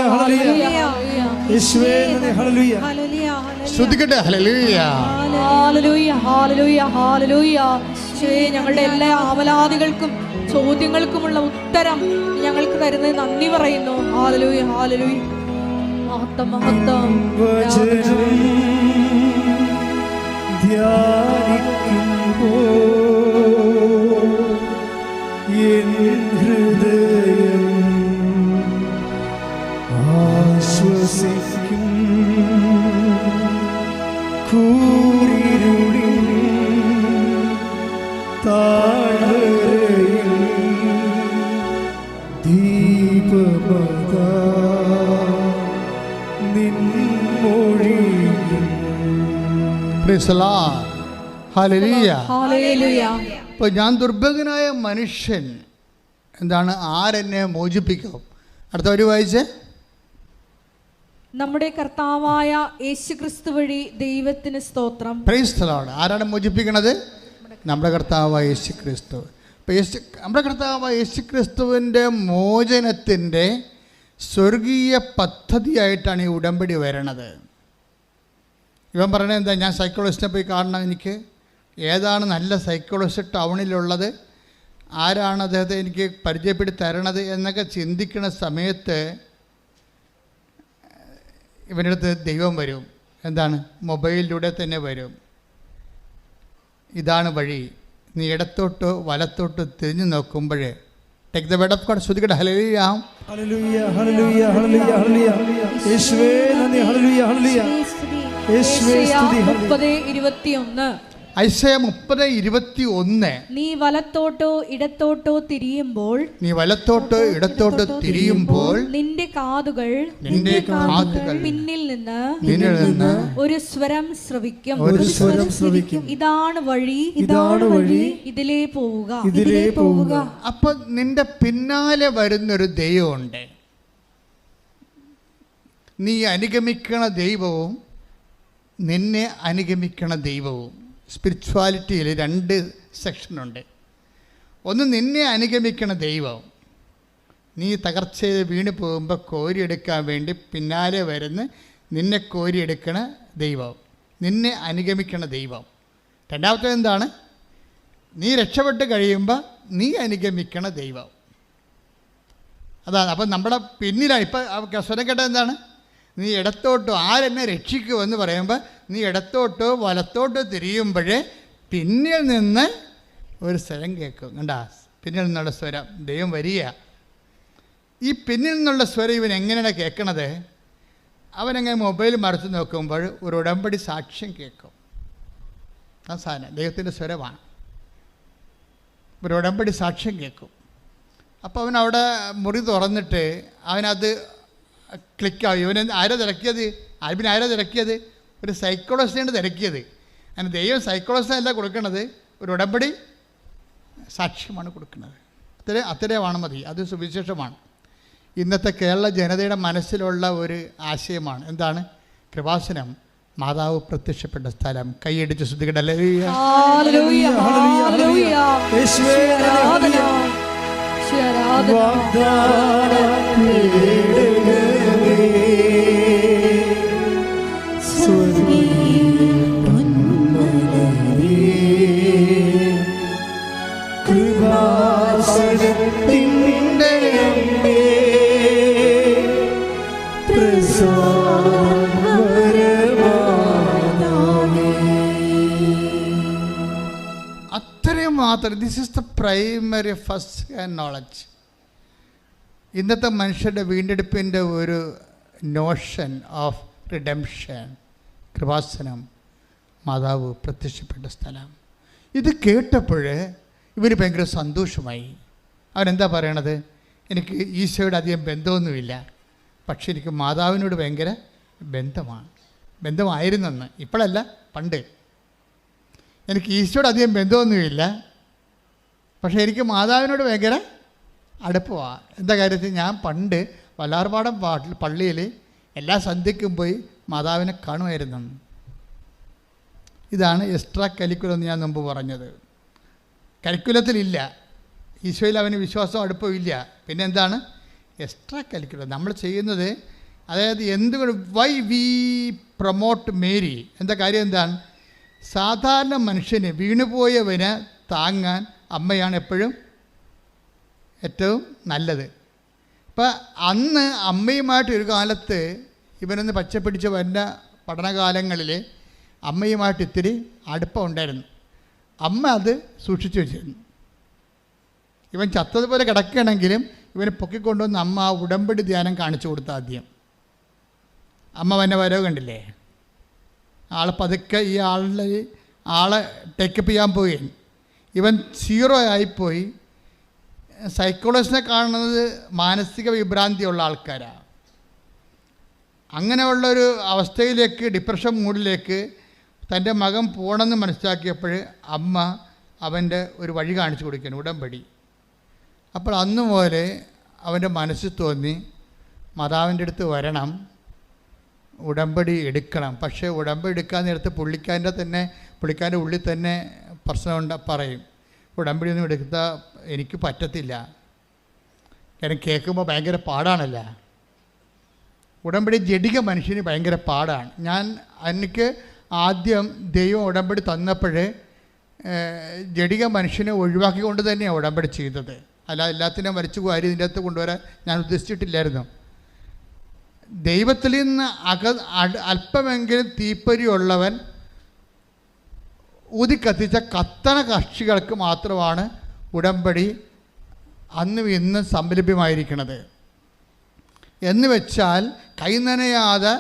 ഹല്ലേലൂയ. ശ്രദ്ധിക്കട്ടെ. ഹല്ലേലൂയ, ഹല്ലേലൂയ, ഹല്ലേലൂയ, ഹല്ലേലൂയ. ഞങ്ങളുടെ എല്ലാ ആവലാദികൾക്കും ചോദ്യങ്ങൾക്കുമുള്ള ഉത്തരം ഞങ്ങൾക്ക് തരുന്നത് നന്ദി പറയുന്നു. ഹല്ലേലൂയ, ഹല്ലേലൂയ. മഹത്വം, മഹത്വം. എൻ ഹൃദയം ആശ്വസിക്കും, കൂരിരുളിൽ താഴ്വരയിൽ ദീപമതാ നിൻമൊഴിയിൽ. Praise the Lord. ഹല്ലേലൂയ, ഹല്ലേലൂയ. അപ്പോൾ ഞാൻ ദുർഭകനായ മനുഷ്യൻ, എന്താണ്? ആരെന്നെ മോചിപ്പിക്കും? അടുത്ത ഒരു വായിച്ചേ. നമ്മുടെ കർത്താവായ യേശുക്രിസ്തു വഴി ദൈവത്തിന് സ്തോത്രം. Price the Lord. ആരാണ് മോചിപ്പിക്കണത്? നമ്മുടെ കർത്താവായ യേശുക്രിസ്തു. അപ്പോൾ നമ്മുടെ കർത്താവായ യേശുക്രിസ്തുവിൻ്റെ മോചനത്തിൻ്റെ സ്വർഗീയ പദ്ധതിയായിട്ടാണ് ഈ ഉടമ്പടി വരണത്. ഇവൻ പറയണത് എന്താ? ഞാൻ സൈക്കോളജിസ്റ്റിനെ പോയി കാണണം, എനിക്ക് ഏതാണ് നല്ല സൈക്കോളജിസ്റ്റ് ടൗണിലുള്ളത്, ആരാണ് അദ്ദേഹത്തെ എനിക്ക് പരിചയപ്പെടുത്തി തരണത് എന്നൊക്കെ ചിന്തിക്കുന്ന സമയത്ത് ഇവൻ്റെ അടുത്ത് ദൈവം വരും. എന്താണ്? മൊബൈലിലൂടെ തന്നെ വരും. ഇതാണ് വഴി, നീ ഇടത്തോട്ടോ വലത്തോട്ടോ തിരിഞ്ഞു നോക്കുമ്പോൾ take the word of God. ശ്രദ്ധിക്കട്ടെ. ഹല്ലേലൂയ, ഹല്ലേലൂയ, ഹല്ലേലൂയ, ഹല്ലേലൂയ, ഹല്ലേലൂയ. യേശുവേ നന്ദി. ഹല്ലേലൂയ, ഹല്ലേലൂയ. യേശുവേ സ്തുതി. 30:21. ഐസയ 30:21. നീ വലത്തോട്ടോ ഇടത്തോട്ടോ തിരിയുമ്പോൾ നിന്റെ കാതുകൾ പിന്നിൽ നിന്ന് ഒരു സ്വരം ശ്രവിക്കും. ഇതാണ് വഴി, ഇതിലേ പോവുക. അപ്പൊ നിന്റെ പിന്നാലെ വരുന്നൊരു ദൈവമുണ്ട്. നീ അനുഗമിക്കണ ദൈവവും നിന്നെ അനുഗമിക്കണ ദൈവവും. സ്പിരിച്വാലിറ്റിയിൽ 2 സെക്ഷനുണ്ട്. ഒന്ന് നിന്നെ അനുഗമിക്കണ ദൈവം. നീ തകർച്ചയിൽ വീണ് പോകുമ്പോൾ കോരിയെടുക്കാൻ വേണ്ടി പിന്നാലെ വരുന്ന നിന്നെ കോരിയെടുക്കണ ദൈവം, നിന്നെ അനുഗമിക്കണ ദൈവം. രണ്ടാമത്തെ എന്താണ്? നീ രക്ഷപ്പെട്ട് കഴിയുമ്പോൾ നീ അനുഗമിക്കണ ദൈവം. അതാണ്. അപ്പം നമ്മുടെ പിന്നിലാണ്. ഇപ്പം സ്വരം കേട്ടത് എന്താണ്? നീ ഇടത്തോട്ടോ, ആരെന്നെ രക്ഷിക്കുമെന്ന് പറയുമ്പോൾ നീ ഇടത്തോട്ടോ വലത്തോട്ടോ തിരിയുമ്പോഴേ പിന്നിൽ നിന്ന് ഒരു സ്വരം കേൾക്കും. കണ്ടാ, പിന്നിൽ നിന്നുള്ള സ്വരം ദൈവം വരിക. ഈ പിന്നിൽ നിന്നുള്ള സ്വരം ഇവൻ എങ്ങനെയാണ് കേൾക്കണത്? അവനങ്ങനെ മൊബൈൽ മറിച്ച് നോക്കുമ്പോൾ ഒരു ഉടമ്പടി സാക്ഷ്യം കേൾക്കും. ആ സാധനം ദൈവത്തിൻ്റെ സ്വരമാണ്. ഒരു ഉടമ്പടി സാക്ഷ്യം കേൾക്കും. അപ്പോൾ അവൻ അവിടെ മുറി തുറന്നിട്ട് അവനത് ക്ലിക്കാവും. ഇവൻ ആരാ തിരക്കിയത്? ആരാ തിരക്കിയത്? ഒരു സൈക്കോളജിസ്റ്റാണ് തിരക്കിയത്. അങ്ങനെ ദൈവം സൈക്കോളജിസ്റ്റല്ല കൊടുക്കുന്നത്, ഒരു ഉടമ്പടി സാക്ഷ്യമാണ് കൊടുക്കുന്നത്. അത്രയുമാണ് മതി. അത് സുവിശേഷമാണ്. ഇന്നത്തെ കേരള ജനതയുടെ മനസ്സിലുള്ള ഒരു ആശയമാണ്. എന്താണ്? കൃപാസനം മാതാവ് പ്രത്യക്ഷപ്പെട്ട സ്ഥലം. കൈയടിച്ച് ശ്രദ്ധിക്കട്ടെ. അത്രയും മാത്രം. This is the primary first hand knowledge. ഇന്നത്തെ മനുഷ്യരുടെ വീണ്ടെടുപ്പിൻ്റെ ഒരു നോഷൻ ഓഫ് റിഡംഷൻ. കൃപാസനം മാതാവ് പ്രത്യക്ഷപ്പെട്ട സ്ഥലം. ഇത് കേട്ടപ്പോൾ ഇവർ ഭയങ്കര സന്തോഷമായി. അവരെന്താ പറയണത്? എനിക്ക് ഈശോയോട് അധികം ബന്ധമൊന്നുമില്ല, പക്ഷെ എനിക്ക് മാതാവിനോട് ഭയങ്കര ബന്ധമായിരുന്നെന്ന്. ഇപ്പോഴല്ല, പണ്ട്. എനിക്ക് ഈശോയോട് അധികം ബന്ധമൊന്നുമില്ല, പക്ഷേ എനിക്ക് മാതാവിനോട് ഭയങ്കര അടുപ്പമാണ്. എന്താ കാര്യത്തിൽ? ഞാൻ പണ്ട് വല്ലാർപാടം പള്ളിയിൽ എല്ലാ സന്ധ്യയ്ക്കും പോയി മാതാവിനെ കാണുമായിരുന്നു. ഇതാണ് എക്സ്ട്രാ കരിക്കുലം എന്ന് ഞാൻ മുമ്പ് പറഞ്ഞത്. കരിക്കുലത്തിലില്ല, ഈശോയിൽ അവന് വിശ്വാസം അടുപ്പമില്ല. പിന്നെ എന്താണ് എക്സ്ട്രാ കരിക്കുലം നമ്മൾ ചെയ്യുന്നത്? അതായത് എന്തുകൊണ്ട് വൈ വി പ്രൊമോട്ട് മേരി? എന്താ കാര്യം? എന്താണ്? സാധാരണ മനുഷ്യന്, വീണുപോയവന് താങ്ങാൻ അമ്മയാണ് എപ്പോഴും ഏറ്റവും നല്ലത്. ഇപ്പം അന്ന് അമ്മയുമായിട്ട് ഒരു കാലത്ത് ഇവനൊന്ന് പച്ചപ്പിടിച്ച് വരുന്ന പഠനകാലങ്ങളിൽ അമ്മയുമായിട്ട് ഇത്തിരി അടുപ്പം ഉണ്ടായിരുന്നു. അമ്മ അത് സൂക്ഷിച്ചു വെച്ചിരുന്നു. ഇവൻ ചത്തതുപോലെ കിടക്കുകയാണെങ്കിലും ഇവനെ പൊക്കിക്കൊണ്ടുവന്ന് അമ്മ ആ ഉടമ്പടി ധ്യാനം കാണിച്ചു കൊടുത്ത ആദ്യം. അമ്മ വന്നെ വരവ് കണ്ടില്ലേ? ആൾ പതുക്കെ ഈ ആളെ ടേക്കപ്പ് ചെയ്യാൻ പോയി. ഇവൻ 0 ആയിപ്പോയി. സൈക്കോളജിസ്റ്റിനെ കാണുന്നത് മാനസിക വിഭ്രാന്തിയുള്ള ആൾക്കാരാണ്. അങ്ങനെയുള്ളൊരു അവസ്ഥയിലേക്ക്, ഡിപ്രഷൻ മൂഡിലേക്ക് തൻ്റെ മകൻ പോകണമെന്ന് മനസ്സിലാക്കിയപ്പോൾ അമ്മ അവൻ്റെ ഒരു വഴി കാണിച്ചു കൊടുക്കുകയാണ്, ഉടമ്പടി. അപ്പോൾ അന്ന് പോലെ അവൻ്റെ മനസ്സിൽ തോന്നി മാതാവിൻ്റെ അടുത്ത് വരണം, ഉടമ്പടി എടുക്കണം. പക്ഷേ ഉടമ്പടി എടുക്കാൻ നേരത്ത് പുള്ളിക്കാരൻ്റെ ഉള്ളിൽ തന്നെ പ്രശ്നമുണ്ട്. പറയും, ഉടമ്പടി ഒന്നും എടുത്താൽ എനിക്ക് പറ്റത്തില്ല, കാരണം കേൾക്കുമ്പോൾ ഭയങ്കര പാടാണല്ല. ഉടമ്പടി ജഡിക മനുഷ്യന് ഭയങ്കര പാടാണ്. എനിക്ക് ആദ്യം ദൈവം ഉടമ്പടി തന്നപ്പോഴേ ജഡിക മനുഷ്യനെ ഒഴിവാക്കിക്കൊണ്ട് തന്നെയാണ് ഉടമ്പടി ചെയ്തത്. അല്ലാതെ എല്ലാത്തിനും വരച്ചു വാരി ഇതിൻ്റെ അകത്ത് കൊണ്ടുവരാൻ ഞാൻ ഉദ്ദേശിച്ചിട്ടില്ലായിരുന്നു. ദൈവത്തിൽ നിന്ന് അല്പമെങ്കിലും തീപ്പൊരിയുള്ളവൻ ഊതിക്കത്തിച്ച കത്തണ കക്ഷികൾക്ക് മാത്രമാണ് ഉടമ്പടി അന്നും ഇന്നും സംലഭ്യമായിരിക്കുന്നത്. എന്ന് വെച്ചാൽ കൈനനയാതെ,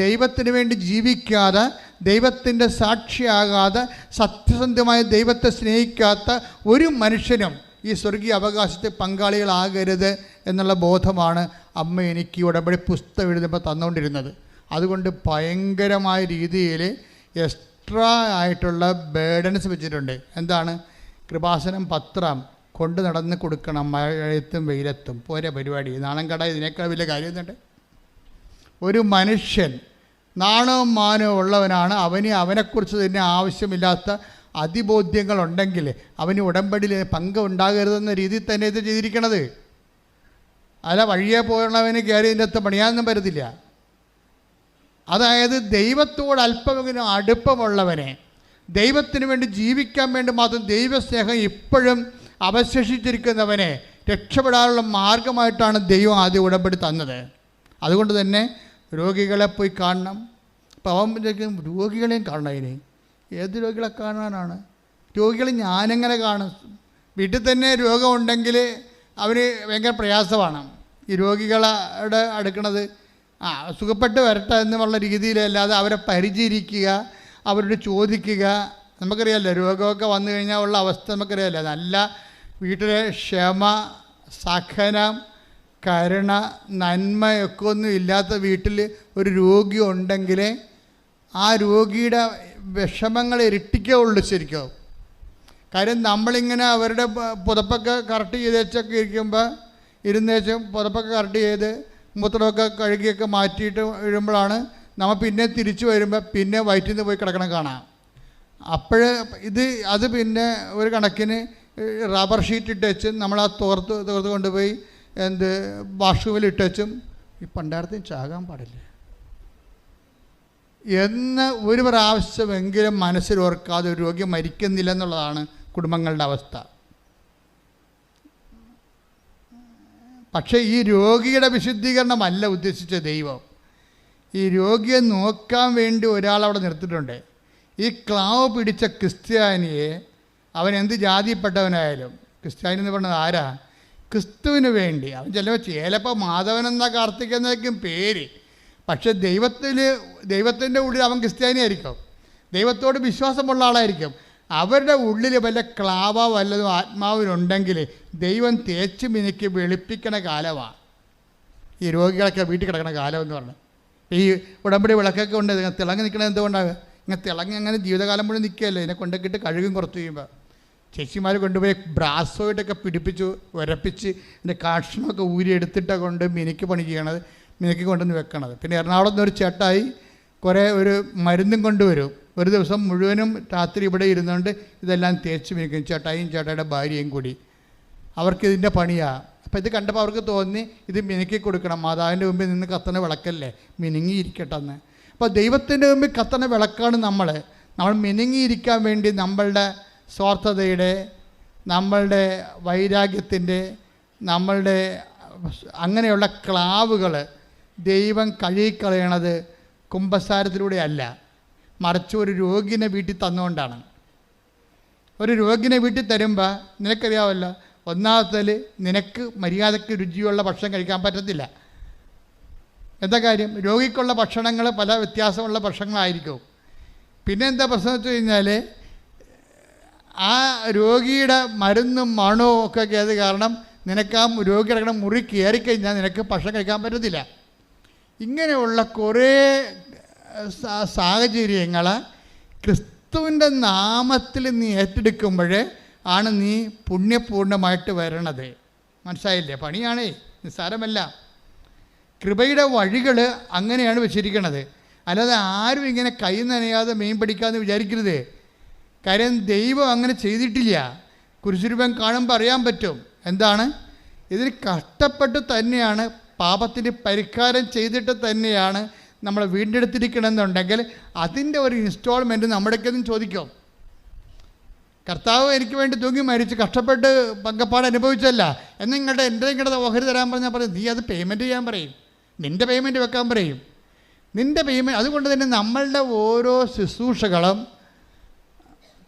ദൈവത്തിന് വേണ്ടി ജീവിക്കാതെ, ദൈവത്തിൻ്റെ സാക്ഷിയാകാതെ സത്യസന്ധമായ ദൈവത്തെ സ്നേഹിക്കാത്ത ഒരു മനുഷ്യനും ഈ സ്വർഗീയ അവകാശത്തെ പങ്കാളികളാകരുത് എന്നുള്ള ബോധമാണ് അമ്മ എനിക്ക് ഈ ഉടമ്പടി പുസ്തകം എഴുതുമ്പോൾ തന്നുകൊണ്ടിരുന്നത്. അതുകൊണ്ട് ഭയങ്കരമായ രീതിയിൽ എക്സ്ട്രാ ആയിട്ടുള്ള ബേഡൻസ് വെച്ചിട്ടുണ്ട്. എന്താണ്? കൃപാസനം പത്രം കൊണ്ട് നടന്ന് കൊടുക്കണം, മഴയത്തും വെയിലത്തും. പോരെ പരിപാടി. നാണം കട ഇതിനേക്കാൾ വലിയ കാര്യം എന്നുണ്ട്. ഒരു മനുഷ്യൻ നാണവും മാനവും ഉള്ളവനാണ്. അവനെക്കുറിച്ച് തന്നെ ആവശ്യമില്ലാത്ത അതിബോധ്യങ്ങളുണ്ടെങ്കിൽ അവന് ഉടമ്പടിയിൽ പങ്ക് ഉണ്ടാകരുതെന്ന രീതിയിൽ തന്നെ ഇത് ചെയ്തിരിക്കണത്. അല്ല വഴിയെ പോയുള്ളവന് കയറി ഇതിൻ്റെ അകത്ത് പണിയാനൊന്നും പറ്റത്തില്ല. അതായത് ദൈവത്തോട് അല്പമെങ്കിലും അടുപ്പമുള്ളവനെ, ദൈവത്തിന് വേണ്ടി ജീവിക്കാൻ വേണ്ടി മാത്രം ദൈവസ്നേഹം ഇപ്പോഴും അവശേഷിച്ചിരിക്കുന്നവനെ രക്ഷപ്പെടാനുള്ള മാർഗമായിട്ടാണ് ദൈവം ആദ്യം ഉടമ്പടി തന്നത്. അതുകൊണ്ട് തന്നെ രോഗികളെ പോയി കാണണം. അപ്പോൾ അവൻ രോഗികളെയും കാണണം. അതിന് ഏത് രോഗികളെ കാണാനാണ്? രോഗികളെ ഞാനെങ്ങനെ കാണും? വീട്ടിൽ തന്നെ രോഗമുണ്ടെങ്കിൽ അവന് ഭയങ്കര പ്രയാസമാണ് ഈ രോഗികളുടെ അടുക്കണത്. സുഖപ്പെട്ട് വരട്ടെ എന്നുള്ള രീതിയിലല്ലാതെ അവരെ പരിചരിക്കുക, അവരോട് ചോദിക്കുക. നമുക്കറിയാമല്ലോ രോഗമൊക്കെ വന്നു കഴിഞ്ഞാൽ ഉള്ള അവസ്ഥ നമുക്കറിയാമല്ലോ. നല്ല വീട്ടിലെ ക്ഷമ, സഹനം, കരുണ, നന്മയൊക്കെ ഒന്നും ഇല്ലാത്ത വീട്ടിൽ ഒരു രോഗി ഉണ്ടെങ്കിൽ ആ രോഗിയുടെ വിഷമങ്ങൾ ഇരട്ടിക്കുള്ളൂ ശരിക്കും. കാര്യം നമ്മളിങ്ങനെ അവരുടെ പുതപ്പൊക്കെ കറക്റ്റ് ചെയ്തേച്ചൊക്കെ ഇരിക്കുമ്പോൾ ഇരുന്നേച്ചും പുതപ്പൊക്കെ കറക്റ്റ് ചെയ്ത് മൂത്രമൊക്കെ കഴുകിയൊക്കെ മാറ്റിയിട്ട് വീഴുമ്പോഴാണ് നമ്മൾ പിന്നെ തിരിച്ചു വരുമ്പോൾ പിന്നെ വയറ്റിൽ നിന്ന് പോയി കിടക്കണം കാണാം. അത് പിന്നെ ഒരു കണക്കിന് റബ്ബർ ഷീറ്റ് ഇട്ടുവെച്ചും നമ്മൾ ആ തോർത്ത് കൊണ്ടുപോയി വാഷ്റൂമിൽ ഇട്ടുവെച്ചും ഈ പണ്ടാരത്തിന് ചാകാൻ പാടില്ല എന്ന് ഒരു പ്രാവശ്യമെങ്കിലും മനസ്സിൽ ഓർക്കാതെ ഒരു രോഗി മരിക്കുന്നില്ല എന്നുള്ളതാണ് കുടുംബങ്ങളുടെ അവസ്ഥ. പക്ഷേ ഈ രോഗിയുടെ വിശുദ്ധീകരണമല്ല ഉദ്ദേശിച്ച ദൈവം. ഈ രോഗിയെ നോക്കാൻ വേണ്ടി ഒരാളവിടെ നിർത്തിയിട്ടുണ്ട്. ഈ ക്ലാവ് പിടിച്ച ക്രിസ്ത്യാനിയെ, അവൻ എന്ത് ജാതിപ്പെട്ടവനായാലും, ക്രിസ്ത്യാനി എന്ന് പറയുന്നത് ആരാ? ക്രിസ്തുവിന് വേണ്ടി. അവൻ ചിലപ്പോൾ മാധവനെന്ന കാർത്തികെന്നൊക്കെയും പേര്, പക്ഷെ ദൈവത്തിൻ്റെ ഉള്ളിൽ അവൻ ക്രിസ്ത്യാനിയായിരിക്കും, ദൈവത്തോട് വിശ്വാസമുള്ള ആളായിരിക്കും. അവരുടെ ഉള്ളിൽ വല്ല ക്ലാവ വല്ലതും ആത്മാവിനുണ്ടെങ്കിൽ ദൈവം തേച്ച് മിനുക്കി വെളുപ്പിക്കണ കാലമാണ് ഈ രോഗികളൊക്കെ വീട്ടിൽ കിടക്കണ കാലം എന്ന് പറഞ്ഞാൽ. ഈ ഉടമ്പടി വിളക്കൊക്കെ ഉണ്ട്, ഇങ്ങനെ തിളങ്ങി നിൽക്കണത് എന്തുകൊണ്ടാകുക? ഇങ്ങനെ തിളങ്ങി അങ്ങനെ ജീവിതകാലം മുഴുവൻ നിൽക്കുകയല്ലേ. ഇതിനെ കൊണ്ടൊക്കെ കഴുകും കുറച്ച് കഴിയുമ്പോൾ ചേച്ചിമാർ കൊണ്ടുപോയി ബ്രാസോയിട്ടൊക്കെ പിടിപ്പിച്ച് ഉരപ്പിച്ച് ഇതിൻ്റെ കഷ്ണമൊക്കെ ഊരിയെടുത്തിട്ട് കൊണ്ട് മിനുക്കി പണി ചെയ്യണത്, മിനുക്കി കൊണ്ടുവന്ന് വെക്കണത്. പിന്നെ എറണാകുളത്ത് നിന്ന് ഒരു ചേട്ടായി ഒരു മരുന്നും കൊണ്ടുവരും. ഒരു ദിവസം മുഴുവനും രാത്രി ഇവിടെ ഇരുന്നുകൊണ്ട് ഇതെല്ലാം തേച്ച് മിനുക്കും. ചേട്ടായും ചേട്ടായുടെ ഭാര്യയും കൂടി അവർക്കിതിൻ്റെ പണിയാണ്. അപ്പോൾ ഇത് കണ്ടപ്പോൾ അവർക്ക് തോന്നി ഇത് മിനുക്കി കൊടുക്കണം, മാതാവിൻ്റെ മുമ്പിൽ നിന്ന് കത്തണ വിളക്കല്ലേ, മിനുങ്ങിയിരിക്കട്ടെ എന്ന്. അപ്പോൾ ദൈവത്തിൻ്റെ മുമ്പിൽ കത്തണ വിളക്കാണ് നമ്മൾ മിനുങ്ങിയിരിക്കാൻ വേണ്ടി നമ്മളുടെ സ്വാർത്ഥതയുടെ, നമ്മളുടെ വൈരാഗ്യത്തിൻ്റെ, നമ്മളുടെ അങ്ങനെയുള്ള ക്ലാവുകൾ ദൈവം കഴുകിക്കളയണത് കുമ്പസാരത്തിലൂടെ അല്ല, മറിച്ച് ഒരു രോഗിനെ വീട്ടിൽ തന്നുകൊണ്ടാണ്. ഒരു രോഗിനെ വീട്ടിൽ തരുമ്പോൾ നിനക്കറിയാമല്ലോ, ഒന്നാമത്തേൽ നിനക്ക് മര്യാദയ്ക്ക് രുചിയുള്ള ഭക്ഷണം കഴിക്കാൻ പറ്റത്തില്ല. എന്താ കാര്യം? രോഗിക്കുള്ള ഭക്ഷണങ്ങൾ പല വ്യത്യാസമുള്ള ഭക്ഷണങ്ങളായിരിക്കും. പിന്നെ എന്താ പ്രശ്നം വെച്ച് കഴിഞ്ഞാൽ ആ രോഗിയുടെ മരുന്നും മണവും ഒക്കെ ആയത് കാരണം നിനക്ക് ആ രോഗി കിടക്കുന്ന മുറി കയറിക്കഴിഞ്ഞാൽ നിനക്ക് ഭക്ഷണം കഴിക്കാൻ പറ്റത്തില്ല. ഇങ്ങനെയുള്ള കുറേ സാഹചര്യങ്ങൾ ക്രിസ്തുവിൻ്റെ നാമത്തിൽ നീ ഏറ്റെടുക്കുമ്പോൾ ആണ് നീ പുണ്യപൂർണ്ണമായിട്ട് വരണത്. മനസ്സിലായില്ലേ? പണിയാണേ, നിസ്സാരമല്ല. കൃപയുടെ വഴികൾ അങ്ങനെയാണ് വെച്ചിരിക്കണത്. അല്ലാതെ ആരും ഇങ്ങനെ കൈ നനയാതെ മീൻ പിടിക്കാമെന്ന് വിചാരിക്കരുത്. കാര്യം ദൈവം അങ്ങനെ ചെയ്തിട്ടില്ല. കുരിശുരൂപം കാണുമ്പോൾ അറിയാൻ പറ്റും എന്താണ്. ഇതിന് കഷ്ടപ്പെട്ട് തന്നെയാണ്, പാപത്തിന് പരിഹാരം ചെയ്തിട്ട് തന്നെയാണ് നമ്മൾ വീണ്ടെടുത്തിരിക്കണമെന്നുണ്ടെങ്കിൽ അതിൻ്റെ ഒരു ഇൻസ്റ്റാൾമെൻറ്റ് നമ്മുടെയൊക്കെയൊന്നും ചോദിക്കും. കർത്താവ് എനിക്ക് വേണ്ടി തൂങ്ങി മരിച്ച് കഷ്ടപ്പെട്ട് പങ്കപ്പാട് അനുഭവിച്ചല്ല എന്നിങ്ങോട്ട് എൻ്റെ ഓഹരി തരാൻ പറഞ്ഞാൽ പറയും, നീ അത് പേയ്മെൻറ്റ് ചെയ്യാൻ പറയും, നിൻ്റെ പേയ്മെൻറ്റ് വെക്കാൻ പറയും, നിൻ്റെ പേയ്മെൻറ്റ്. അതുകൊണ്ട് തന്നെ നമ്മളുടെ ഓരോ ശുശ്രൂഷകളും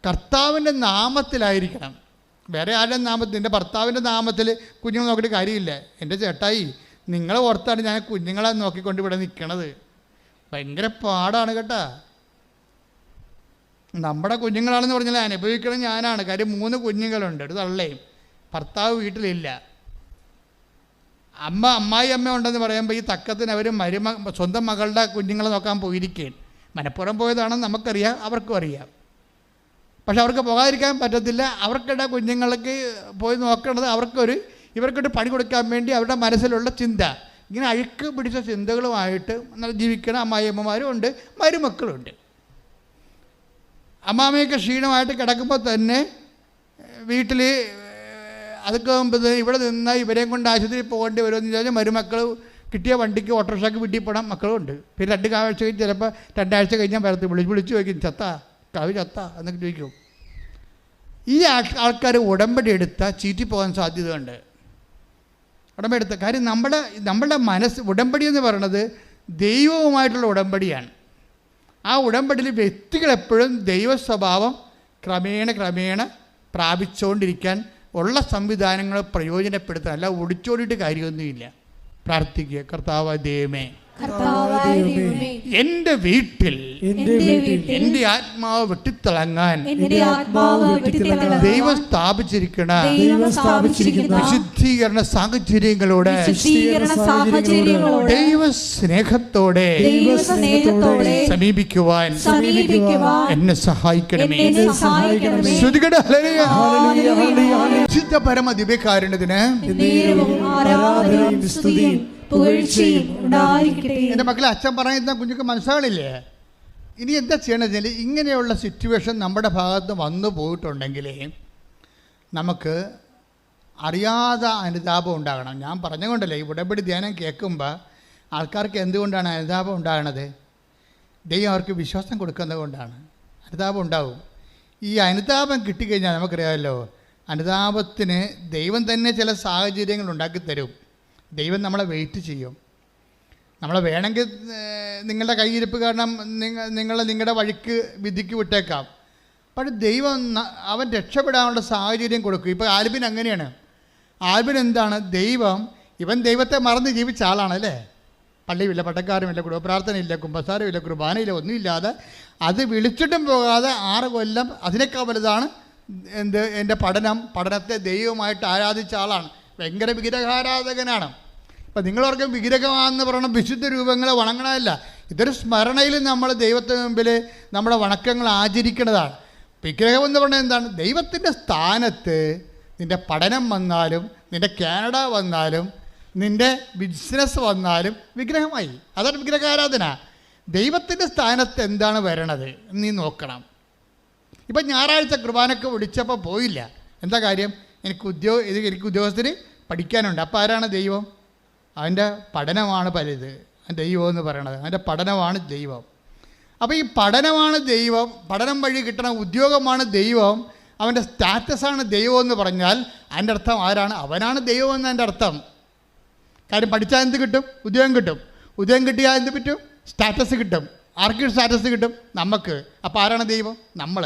കർത്താവിൻ്റെ നാമത്തിലായിരിക്കണം. വേറെ ആരുടെ നാമത്തിൽ, നിൻ്റെ ഭർത്താവിൻ്റെ നാമത്തിൽ കുഞ്ഞുങ്ങൾ നോക്കിയിട്ട് കാര്യമില്ല. എൻ്റെ ചേട്ടായി, നിങ്ങളെ ഓർത്താണ് ഞാൻ കുഞ്ഞുങ്ങളെ നോക്കിക്കൊണ്ട് ഇവിടെ നിൽക്കണത്. ഭയങ്കര പാടാണ് കേട്ടോ. നമ്മുടെ കുഞ്ഞുങ്ങളാണെന്ന് പറഞ്ഞാൽ അനുഭവിക്കണം ഞാനാണ്. കാര്യം 3 കുഞ്ഞുങ്ങളുണ്ട്, ഒരു തള്ളയും. ഭർത്താവ് വീട്ടിലില്ല. അമ്മായി അമ്മ ഉണ്ടെന്ന് പറയുമ്പോൾ ഈ തക്കത്തിന് അവർ സ്വന്തം മകളുടെ കുഞ്ഞുങ്ങളെ നോക്കാൻ പോയിരിക്കുകയാണ്. മനഃപ്പുറം പോയതാണെന്ന് നമുക്കറിയാം, അവർക്കും അറിയാം. പക്ഷെ അവർക്ക് പോകാതിരിക്കാൻ പറ്റത്തില്ല. അവർക്കിടെ കുഞ്ഞുങ്ങൾക്ക് പോയി നോക്കേണ്ടത് ഇവർക്കൊരു പണി കൊടുക്കാൻ വേണ്ടി അവരുടെ മനസ്സിലുള്ള ചിന്ത. ഇങ്ങനെ അഴുക്ക് പിടിച്ച ചിന്തകളുമായിട്ട് ജീവിക്കണ അമ്മായിയമ്മമാരും ഉണ്ട്, മരുമക്കളുണ്ട്. അമ്മാമ്മയൊക്കെ ക്ഷീണമായിട്ട് കിടക്കുമ്പോൾ തന്നെ വീട്ടിൽ അതൊക്കെ ഇവിടെ നിന്നാൽ ഇവരെയും കൊണ്ട് ആശുപത്രിയിൽ പോകേണ്ടി വരുമെന്ന് ചോദിച്ചാൽ മരുമക്കൾ കിട്ടിയ വണ്ടിക്ക് ഓട്ടോറിക്ഷയ്ക്ക് വീട്ടിൽ പോകണം മക്കളുണ്ട്. പിന്നെ 2 ആഴ്ച കഴിഞ്ഞ് ചിലപ്പോൾ 2 ആഴ്ച കഴിഞ്ഞാൽ വരത്ത് വിളിച്ച് ചോദിക്കും, ചത്താ കവി ചത്താ എന്നൊക്കെ ചോദിക്കും. ഈ ആൾക്കാർ ഉടമ്പടി എടുത്താൽ ചീറ്റിപ്പോകാൻ സാധ്യതയുണ്ട്. ഉടമ്പടി എടുത്ത കാര്യം നമ്മുടെ മനസ്സ് ഉടമ്പടി എന്ന് പറയുന്നത് ദൈവവുമായിട്ടുള്ള ഉടമ്പടിയാണ്. ആ ഉടമ്പടിയിൽ വ്യക്തികൾ എപ്പോഴും ദൈവ സ്വഭാവം ക്രമേണ പ്രാപിച്ചുകൊണ്ടിരിക്കാൻ ഉള്ള സംവിധാനങ്ങൾ പ്രയോജനപ്പെടുത്താൻ, അല്ല ഒടിച്ചോടിയിട്ട് കാര്യമൊന്നുമില്ല. പ്രാർത്ഥിക്കുക, കർത്താവായ ദൈവമേ, എന്റെ വീട്ടിൽ എന്റെ ആത്മാവ് വെട്ടിത്തിളങ്ങാൻ ദൈവം സ്ഥാപിച്ചിരിക്കണ വിശുദ്ധീകരണ സാഹചര്യങ്ങളോടെ ദൈവ സ്നേഹത്തോടെ സമീപിക്കുവാൻ എന്നെ സഹായിക്കണമേ. വിശുദ്ധ പരമ ദിവ്യകാരുണ്യത്തിന് എൻ്റെ മക്കളെ, അച്ഛൻ പറയുന്ന കുഞ്ഞുക്ക് മനസ്സിലാണില്ലേ? ഇനി എന്താ ചെയ്യണമെന്ന് വെച്ചാൽ, ഇങ്ങനെയുള്ള സിറ്റുവേഷൻ നമ്മുടെ ഭാഗത്ത് വന്നു പോയിട്ടുണ്ടെങ്കിൽ നമുക്ക് അറിയാതെ അനുതാപം ഉണ്ടാകണം. ഞാൻ പറഞ്ഞുകൊണ്ടല്ലേ, ഈ ഉടമ്പടി ധ്യാനം കേൾക്കുമ്പോൾ ആൾക്കാർക്ക് എന്തുകൊണ്ടാണ് അനുതാപം ഉണ്ടാകണത്? ദൈവം അവർക്ക് വിശ്വാസം കൊടുക്കുന്നത് കൊണ്ടാണ് അനുതാപം ഉണ്ടാവും. ഈ അനുതാപം കിട്ടിക്കഴിഞ്ഞാൽ നമുക്കറിയാമല്ലോ, അനുതാപത്തിന് ദൈവം തന്നെ ചില സാഹചര്യങ്ങൾ ഉണ്ടാക്കിത്തരും. ദൈവം നമ്മളെ വെയിറ്റ് ചെയ്യും. നമ്മളെ വേണമെങ്കിൽ നിങ്ങളുടെ കയ്യിരിപ്പ് കാരണം നിങ്ങളുടെ വഴിക്ക് വിധിക്ക് വിട്ടേക്കാം. പക്ഷെ ദൈവം അവൻ രക്ഷപ്പെടാനുള്ള സാഹചര്യം കൊടുക്കും. ഇപ്പോൾ ആൽബിൻ അങ്ങനെയാണ്. ആൽബിൻ എന്താണ്? ഇവൻ ദൈവത്തെ മറന്ന് ജീവിച്ച ആളാണല്ലേ. പള്ളിയില്ല, പട്ടക്കാരുമില്ല, കുടുംബപ്രാർത്ഥനയില്ല, കുമ്പസാരമില്ല, കുർബാനയില്ല, ഒന്നുമില്ലാതെ അത് വിളിച്ചിട്ടും പോകാതെ 6 കൊല്ലം അതിനേക്കാൾ വലുതാണ് എൻ്റെ പഠനത്തെ ദൈവമായിട്ട് ആരാധിച്ച ആളാണ്. ഭയങ്കര വിഗ്രഹാരാധകനാണ്. അപ്പം നിങ്ങളോർക്കും വിഗ്രഹമാണെന്ന് പറയണം വിശുദ്ധ രൂപങ്ങളെ വണങ്ങണമല്ല. ഇതൊരു സ്മരണയിൽ നമ്മൾ ദൈവത്തിന് മുമ്പിൽ നമ്മുടെ വണക്കങ്ങൾ ആചരിക്കുന്നതാണ്. വിഗ്രഹം എന്ന് പറഞ്ഞാൽ എന്താണ്? ദൈവത്തിൻ്റെ സ്ഥാനത്ത് നിൻ്റെ പഠനം വന്നാലും, നിൻ്റെ കാനഡ വന്നാലും, നിൻ്റെ ബിസിനസ് വന്നാലും വിഗ്രഹമായി. അതാണ് വിഗ്രഹാരാധന. ദൈവത്തിൻ്റെ സ്ഥാനത്ത് എന്താണ് വരണത് നീ നോക്കണം. ഇപ്പം ഞായറാഴ്ച കുർബാനക്ക് വിളിച്ചപ്പോൾ പോയില്ല. എന്താ കാര്യം? എനിക്ക് ഉദ്യോഗസ്ഥന് പഠിക്കാനുണ്ട്. അപ്പോൾ ആരാണ് ദൈവം? അവൻ്റെ പഠനമാണ് പലത് ദൈവം എന്ന് പറയണത്. അവൻ്റെ പഠനമാണ് ദൈവം. അപ്പോൾ ഈ പഠനമാണ് ദൈവം, പഠനം വഴി കിട്ടണ ഉദ്യോഗമാണ് ദൈവം, അവൻ്റെ സ്റ്റാറ്റസാണ് ദൈവം എന്ന് പറഞ്ഞാൽ അതിൻ്റെ അർത്ഥം ആരാണ്? അവനാണ് ദൈവം എന്ന് എൻ്റെ അർത്ഥം. കാര്യം പഠിച്ചാൽ എന്ത് കിട്ടും? ഉദ്യോഗം കിട്ടും. ഉദ്യോഗം കിട്ടിയാൽ എന്ത് പറ്റും? സ്റ്റാറ്റസ് കിട്ടും. ആർക്ക് സ്റ്റാറ്റസ് കിട്ടും? നമുക്ക്. അപ്പോൾ ആരാണ് ദൈവം? നമ്മൾ.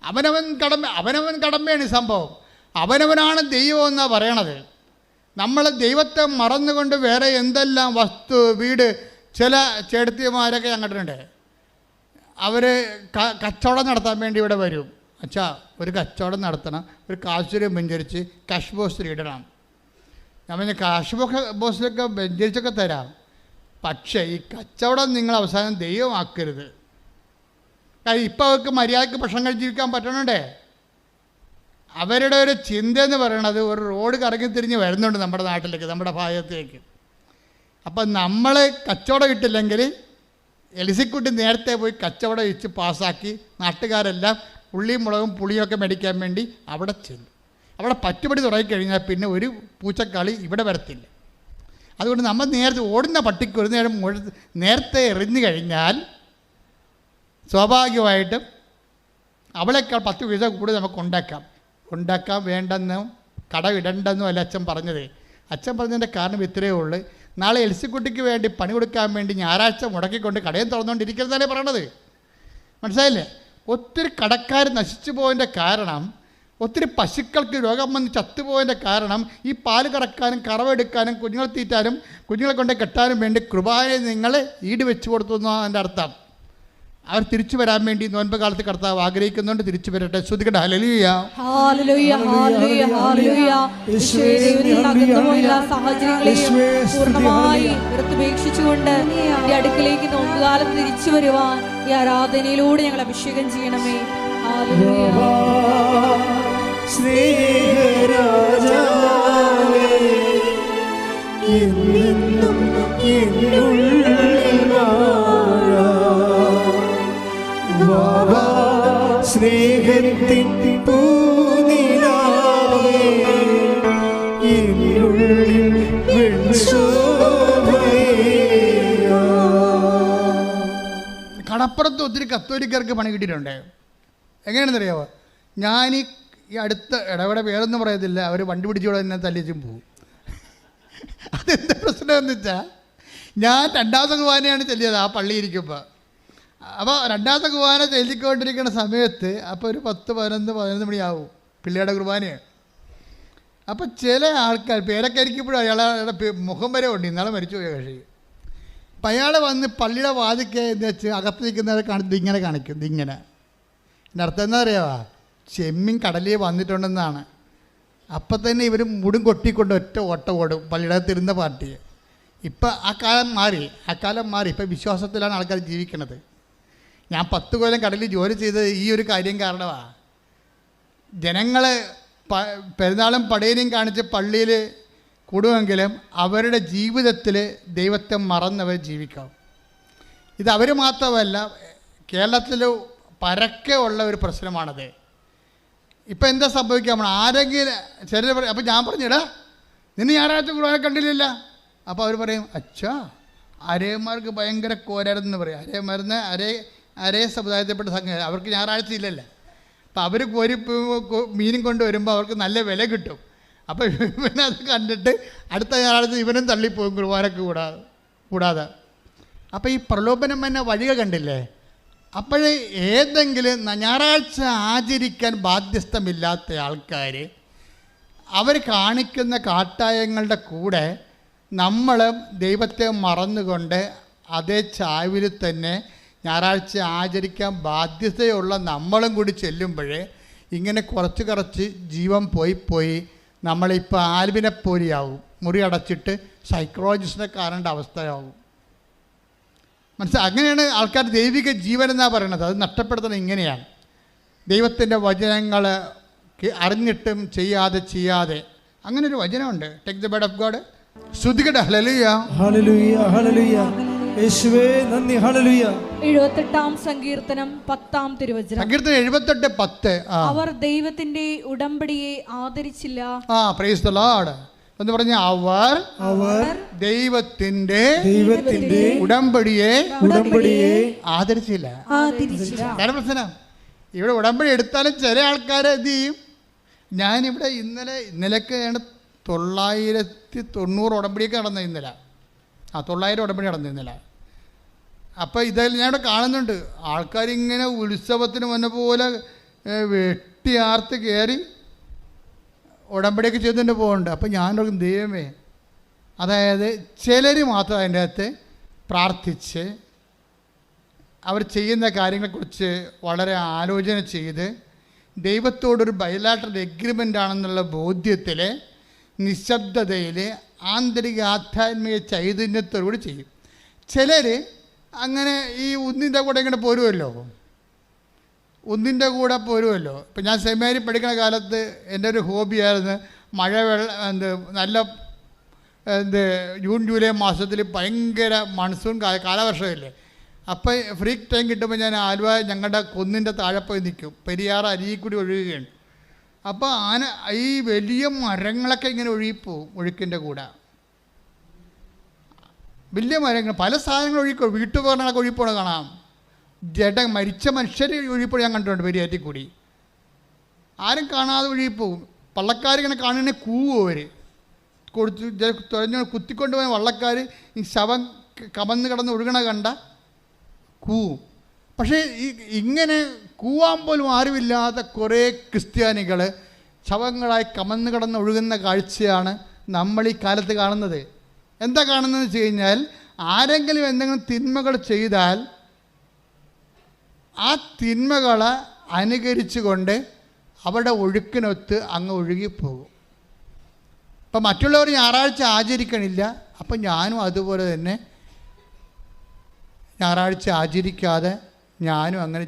അവനവൻ കടമയാണ് ഈ സംഭവം. അവനവനാണ് ദൈവം എന്നാണ് പറയണത്. നമ്മൾ ദൈവത്തെ മറന്നുകൊണ്ട് വേറെ എന്തെല്ലാം വസ്തു, വീട്, ചില ചേട്ടത്തിമാരൊക്കെ അങ്ങോട്ടുണ്ട്. അവർ കച്ചവടം നടത്താൻ വേണ്ടി ഇവിടെ വരും. അച്ഛാ, ഒരു കച്ചവടം നടത്തണം, ഒരു കാശുരം വെഞ്ചരിച്ച് കാഷ് ബോക്സിൽ ഇടണം. ഞാൻ കാഷ് ബോക്സിലൊക്കെ വെഞ്ചരിച്ചൊക്കെ തരാം. പക്ഷേ ഈ കച്ചവടം നിങ്ങൾ അവസാനം ദൈവമാക്കരുത്. കാര്യം ഇപ്പം അവർക്ക് മര്യാദയ്ക്ക് ഭക്ഷണം കഴിച്ച് ജീവിക്കാൻ പറ്റണുണ്ടേ. അവരുടെ ഒരു ചിന്ത എന്ന് പറയണത് ഒരു റോഡ് കറങ്ങി തിരിഞ്ഞ് വരുന്നുണ്ട് നമ്മുടെ നാട്ടിലേക്ക്, നമ്മുടെ ഭാഗത്തേക്ക്. അപ്പം നമ്മൾ കച്ചവടം കിട്ടില്ലെങ്കിൽ എലിസിക്കുട്ടി നേരത്തെ പോയി കച്ചവടം വെച്ച് പാസ്സാക്കി നാട്ടുകാരെല്ലാം ഉള്ളിയും മുളകും പുളിയൊക്കെ മേടിക്കാൻ വേണ്ടി അവിടെ ചെല്ലും. അവിടെ പറ്റുപടി തുടങ്ങിക്കഴിഞ്ഞാൽ പിന്നെ ഒരു പൂച്ചക്കളി ഇവിടെ വരത്തില്ല. അതുകൊണ്ട് നമ്മൾ നേരത്തെ ഓടുന്ന പട്ടിക്ക് ഒരു നേരം നേരത്തെ എറിഞ്ഞു കഴിഞ്ഞാൽ സ്വാഭാവികമായിട്ടും അവളേക്കാൾ 10 പൈസ കൂടുതൽ നമുക്ക് ഉണ്ടാക്കാൻ വേണ്ടെന്നും കടമിടണ്ടെന്നും അല്ല അച്ഛൻ പറഞ്ഞത്. അച്ഛൻ പറഞ്ഞതിൻ്റെ കാരണം ഇത്രയേ ഉള്ളൂ. നാളെ എൽസിക്കുട്ടിക്ക് വേണ്ടി പണി കൊടുക്കാൻ വേണ്ടി ഞായറാഴ്ച മുടക്കിക്കൊണ്ട് കടയും തുറന്നുകൊണ്ടിരിക്കുന്നതല്ലേ പറയണത്. മനസ്സിലായില്ലേ? ഒത്തിരി കടക്കാർ നശിച്ചു പോയതിൻ്റെ കാരണം, ഒത്തിരി പശുക്കൾക്ക് രോഗം വന്ന് ചത്തുപോയതിൻ്റെ കാരണം ഈ പാല് കറക്കാനും കറവെടുക്കാനും കുഞ്ഞുങ്ങളെ തീറ്റാനും കുഞ്ഞുങ്ങളെ കൊണ്ട് കെട്ടാനും വേണ്ടി കൃപാനെ നിങ്ങൾ ഈട് വെച്ച് കൊടുത്തു എന്നാണ് എൻ്റെ അർത്ഥം. അവർ തിരിച്ചു വരാൻ വേണ്ടി നോൻപ് കാലത്ത് കർത്താവ് ആഗ്രഹിക്കുന്നുണ്ട്. തിരിച്ചു വരട്ടെ. ശ്രുതികട്ടെ. ഹല്ലേലൂയ. ഹല്ലേലൂയ, ഹല്ലേലൂയ, ഹല്ലേലൂയ. യേശുവേ, ദൈവത്തിൽ അകന്നുപോയ സാഹചര്യങ്ങളെയും പൂർണ്ണമായി നിർത്തുപേക്ഷിച്ചുകൊണ്ട് ഈ അടുക്കിലേക്ക് നോമ്പുകാലത്ത് തിരിച്ചു വരുവാൻ ഈ ആരാധനയിലൂടെ ഞങ്ങൾ അഭിഷേകം ചെയ്യണമേ. ഹല്ലേലൂയ. സ്നേഹരാജാവേ, എന്നെന്നും എന്നുള്ളിൽ വാഴാ. ബാബാ, സ്നേഹത്തിൻ പൂനിലാവേ, എന്നുള്ളിൽ വെൺശോഭയാ. കടപ്പുറത്ത് ഒത്തിരി കത്തോലിക്കർക്ക് പണി കിട്ടിയിട്ടുണ്ട്. എങ്ങനെയാണെന്നറിയാമോ? ഞാൻ ഈ അടുത്ത ഇടവേള പേരൊന്നും പറയത്തില്ല, അവർ വണ്ടി പിടിച്ചോടെ തന്നെ തല്ലിച്ചും പോകും. അതെന്താ പ്രശ്നമെന്ന് വെച്ചാൽ, ഞാൻ രണ്ടാമത്തെ കുർബാനയാണ് ചെല്ലിയത് ആ പള്ളി ഇരിക്കുമ്പോൾ. അപ്പോൾ രണ്ടാമത്തെ കുർബാന ചെല്ലിക്കൊണ്ടിരിക്കുന്ന സമയത്ത് അപ്പോൾ ഒരു 10-11 മണിയാവും പിള്ളേരുടെ കുർബാനയാണ്. അപ്പോൾ ചില ആൾക്കാർ പേരൊക്കെ ഇരിക്കുമ്പോഴും അയാളുടെ മുഖം വരെ ഉണ്ട്. ഇന്നാളെ മരിച്ചു പോയ കക്ഷി. അപ്പം അയാൾ വന്ന് പള്ളിയുടെ വാതിക്കെ എന്ന് വെച്ച് അകത്ത് നിൽക്കുന്നവരെ കാണിച്ചത് ഇങ്ങനെ കാണിക്കും. ഇതിങ്ങനെ എൻ്റെ അർത്ഥം എന്താ അറിയാവാ? ചെമ്മീൻ കടലിൽ വന്നിട്ടുണ്ടെന്നാണ്. അപ്പം തന്നെ ഇവർ മുടും കൊട്ടിക്കൊണ്ട് ഒറ്റ ഓട്ട ഓടും പള്ളിയുടെ അകത്തിരുന്ന പാർട്ടിയെ. ഇപ്പം ആ കാലം മാറി. ഇപ്പം വിശ്വാസത്തിലാണ് ആൾക്കാർ ജീവിക്കണത്. ഞാൻ 10 കൊല്ലം കടലിൽ ജോലി ചെയ്തത് ഈ ഒരു കാര്യം കാരണമാണ്. ജനങ്ങൾ പെരുന്നാളും പടയനെയും കാണിച്ച് പള്ളിയിൽ കൂടുമെങ്കിലും അവരുടെ ജീവിതത്തിൽ ദൈവത്തെ മറന്നവർ ജീവിക്കാം. ഇത് അവർ മാത്രമല്ല, കേരളത്തിൽ പരക്കെ ഉള്ള ഒരു പ്രശ്നമാണത്. ഇപ്പം എന്താ സംഭവിക്കാൻ? ആരെങ്കിലും ചിലർ പറയും, അപ്പം ഞാൻ പറഞ്ഞിടാ നിന്നെ ഞായറാഴ്ച കുർബാന കണ്ടില്ലല്ലോ. അപ്പോൾ അവർ പറയും, അച്ഛാ അരേമാർക്ക് ഭയങ്കര കോരാരെന്ന് പറയും. അരേമാരെന്ന് അരേ സമുദായത്തിൽപ്പെട്ട സംഘം, അവർക്ക് ഞായറാഴ്ച ഇല്ലല്ലോ. അപ്പം അവർ കോരി മീനും കൊണ്ട് വരുമ്പോൾ അവർക്ക് നല്ല വില കിട്ടും. അപ്പോൾ ഇവനത് കണ്ടിട്ട് അടുത്ത ഞായറാഴ്ച ഇവനും തള്ളിപ്പോകും കുർബാനക്ക് കൂടാതെ. അപ്പോൾ ഈ പ്രലോഭനം എന്ന വഴികൾ കണ്ടില്ലേ? അപ്പോഴേ ഏതെങ്കിലും ഞായറാഴ്ച ആചരിക്കാൻ ബാധ്യസ്ഥമില്ലാത്ത ആൾക്കാർ അവർ കാണിക്കുന്ന കാട്ടായങ്ങളുടെ കൂടെ നമ്മൾ ദൈവത്തെ മറന്നുകൊണ്ട് അതേ ചാവിൽ തന്നെ ഞായറാഴ്ച ആചരിക്കാൻ ബാധ്യതയുള്ള നമ്മളും കൂടി ചെല്ലുമ്പോഴേ ഇങ്ങനെ കുറച്ച് ജീവൻ പോയി നമ്മളിപ്പോൾ ആൽവിനെപ്പോലെയാവും. മുറി അടച്ചിട്ട് സൈക്കോളജിസ്റ്റിനെ കാണേണ്ട അവസ്ഥയാവും. അങ്ങനെയാണ് ആൾക്കാർ ദൈവിക ജീവൻ എന്നാണ് പറയണത്. അത് നഷ്ടപ്പെടുത്തുന്നത് ഇങ്ങനെയാണ്. ദൈവത്തിൻ്റെ വചനങ്ങൾ അറിഞ്ഞിട്ടും ചെയ്യാതെ അങ്ങനെ ഒരു വചനമുണ്ട്. Take the word of God. ശ്രുതികട. ഹല്ലേലൂയ, ഹല്ലേലൂയ, ഹല്ലേലൂയ. യേശുവേ നന്ദി. ഹല്ലേലൂയ. 78-ാം സങ്കീർത്തനം 10-ാം തിരുവചനം. സങ്കീർത്തനം 78:10. അവർ ദൈവത്തിന്റെ ഉടമ്പടിയെ ആദരിച്ചില്ല. പ്രൈസ് ദ ലോർഡ് എന്ന് പറഞ്ഞ അവർ ദൈവത്തിന്റെ ഉടമ്പടിയെ ആദരിച്ചില്ല. പ്രശ്നം ഇവിടെ ഉടമ്പടി എടുത്താലും ചില ആൾക്കാർ എന്ത് ചെയ്യും? ഞാനിവിടെ ഇന്നലെയൊക്കെയാണ് 990 ഉടമ്പടിയൊക്കെ നടന്നത്. ഇന്നലെ 900 ഉടമ്പടി നടന്നു ഇന്നലെ. അപ്പോൾ ഇതെല്ലാം ഞാൻ ഇവിടെ കാണുന്നുണ്ട്. ആൾക്കാരിങ്ങനെ ഉത്സവത്തിന് വന്ന പോലെ വെട്ടിയാർത്ത് കയറി ഉടമ്പടിയൊക്കെ ചെയ്തിട്ട് പോകുന്നുണ്ട്. അപ്പോൾ ഞാനൊരു ദൈവമേ, അതായത് ചിലർ മാത്രം അതിൻ്റെ അകത്ത് പ്രാർത്ഥിച്ച് അവർ ചെയ്യുന്ന കാര്യങ്ങളെക്കുറിച്ച് വളരെ ആലോചന ചെയ്ത് ദൈവത്തോടൊരു ബൈലാറ്ററൽ എഗ്രിമെൻ്റ് ആണെന്നുള്ള ബോധ്യത്തിൽ നിശബ്ദതയിൽ ആന്തരിക ആധ്യാത്മിക ചൈതന്യത്തോടുകൂടി ചെയ്യും. ചിലർ അങ്ങനെ ഈ ഒന്നിൻ്റെ കൂടെ ഇങ്ങനെ പോരുമല്ലോ. ഇപ്പം ഞാൻ സെമിനാരി പഠിക്കുന്ന കാലത്ത് എൻ്റെ ഒരു ഹോബിയായിരുന്നു നല്ല ജൂൺ ജൂലൈ മാസത്തിൽ ഭയങ്കര മൺസൂൺ കാലവർഷമില്ലേ. അപ്പോൾ ഫ്രീ ടൈം കിട്ടുമ്പോൾ ഞാൻ ആലുവ ഞങ്ങളുടെ കുന്നിൻ്റെ താഴെ പോയി നിൽക്കും. പെരിയാർ അരിയിൽ കൂടി ഒഴുകുകയാണ്. അപ്പോൾ ഈ വലിയ മരങ്ങളൊക്കെ ഇങ്ങനെ ഒഴുകിപ്പോവും. ഒഴുക്കിൻ്റെ കൂടെ വലിയ മരങ്ങൾ, പല സാധനങ്ങൾ ഒഴുകിപ്പോ, വീട്ടുപകരണങ്ങളൊക്കെ ഒഴുകിപ്പോണത് കാണാം. മരിച്ച മനുഷ്യർ ഒഴുകിപ്പോൾ ഞാൻ കണ്ടിട്ടുണ്ട് പെരിയാറ്റിൽ കൂടി. ആരും കാണാതെ ഒഴുകിപ്പോവും. വള്ളക്കാരിങ്ങനെ കാണുന്നതിനെ കൂവും. അവർ തുഴഞ്ഞ് കുത്തിക്കൊണ്ടുപോയ വള്ളക്കാർ ഈ ശവം കമന്ന് കിടന്ന് ഒഴുകണ കണ്ട കൂവും. പക്ഷേ ഇങ്ങനെ കൂവാൻ പോലും ആരുമില്ലാത്ത കുറേ ക്രിസ്ത്യാനികൾ ശവങ്ങളായി കമന്ന് കിടന്ന് ഒഴുകുന്ന കാഴ്ചയാണ് നമ്മൾ ഈ കാലത്ത് കാണുന്നത്. എന്താ കാണുന്നതെന്ന് വെച്ച് കഴിഞ്ഞാൽ, ആരെങ്കിലും എന്തെങ്കിലും തിന്മകൾ ചെയ്താൽ ആ തിന്മകളെ അനുകരിച്ചുകൊണ്ട് അവരുടെ ഒഴുക്കിനൊത്ത് അങ്ങ് ഒഴുകിപ്പോകും. ഇപ്പം മറ്റുള്ളവർ ഞായറാഴ്ച ആചരിക്കണില്ല, അപ്പം ഞാനും അതുപോലെ തന്നെ ഞായറാഴ്ച ആചരിക്കാതെ ഞാനും അങ്ങനെ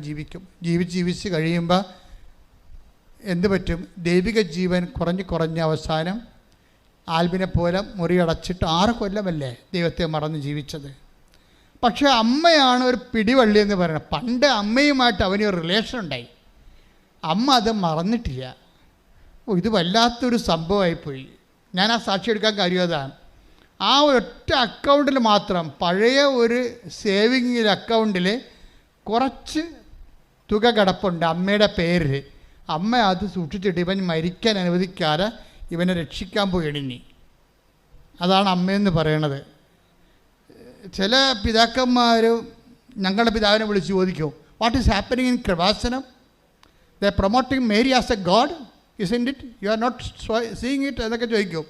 ജീവിച്ച് കഴിയുമ്പോൾ എന്ത് പറ്റും? ദൈവിക ജീവൻ കുറഞ്ഞ് അവസാനം ആൽബിനെ പോലെ മുറിയടച്ചിട്ട് 6 കൊല്ലമല്ലേ ദൈവത്തെ മറന്ന് ജീവിച്ചത്. പക്ഷേ അമ്മയാണ് ഒരു പിടിവള്ളി എന്ന് പറയുന്നത്. പണ്ട് അമ്മയുമായിട്ട് അവനൊരു റിലേഷൻ ഉണ്ടായി, അമ്മ അത് മറന്നിട്ടില്ല. ഇത് വല്ലാത്തൊരു സംഭവമായിപ്പോയി. ഞാൻ ആ സാക്ഷി എടുക്കാൻ കാര്യം അതാണ്. ആ ഒരൊറ്റ അക്കൗണ്ടിൽ മാത്രം, പഴയ ഒരു സേവിങ് അക്കൗണ്ടിൽ കുറച്ച് തുക കിടപ്പുണ്ട് അമ്മയുടെ പേരിൽ. അമ്മ അത് സൂക്ഷിച്ചിട്ട് ഇവൻ മരിക്കാൻ അനുവദിക്കാതെ ഇവനെ രക്ഷിക്കാൻ പോയി എണിഞ്ഞി. അതാണ് അമ്മയെന്ന് പറയണത്. ചില പിതാക്കന്മാർ ഞങ്ങളുടെ പിതാവിനെ വിളിച്ച് ചോദിക്കും, what is happening in Kripasanam? The promoting Mary as a god, isn't it? You are not seeing it എന്നൊക്കെ ചോദിക്കും.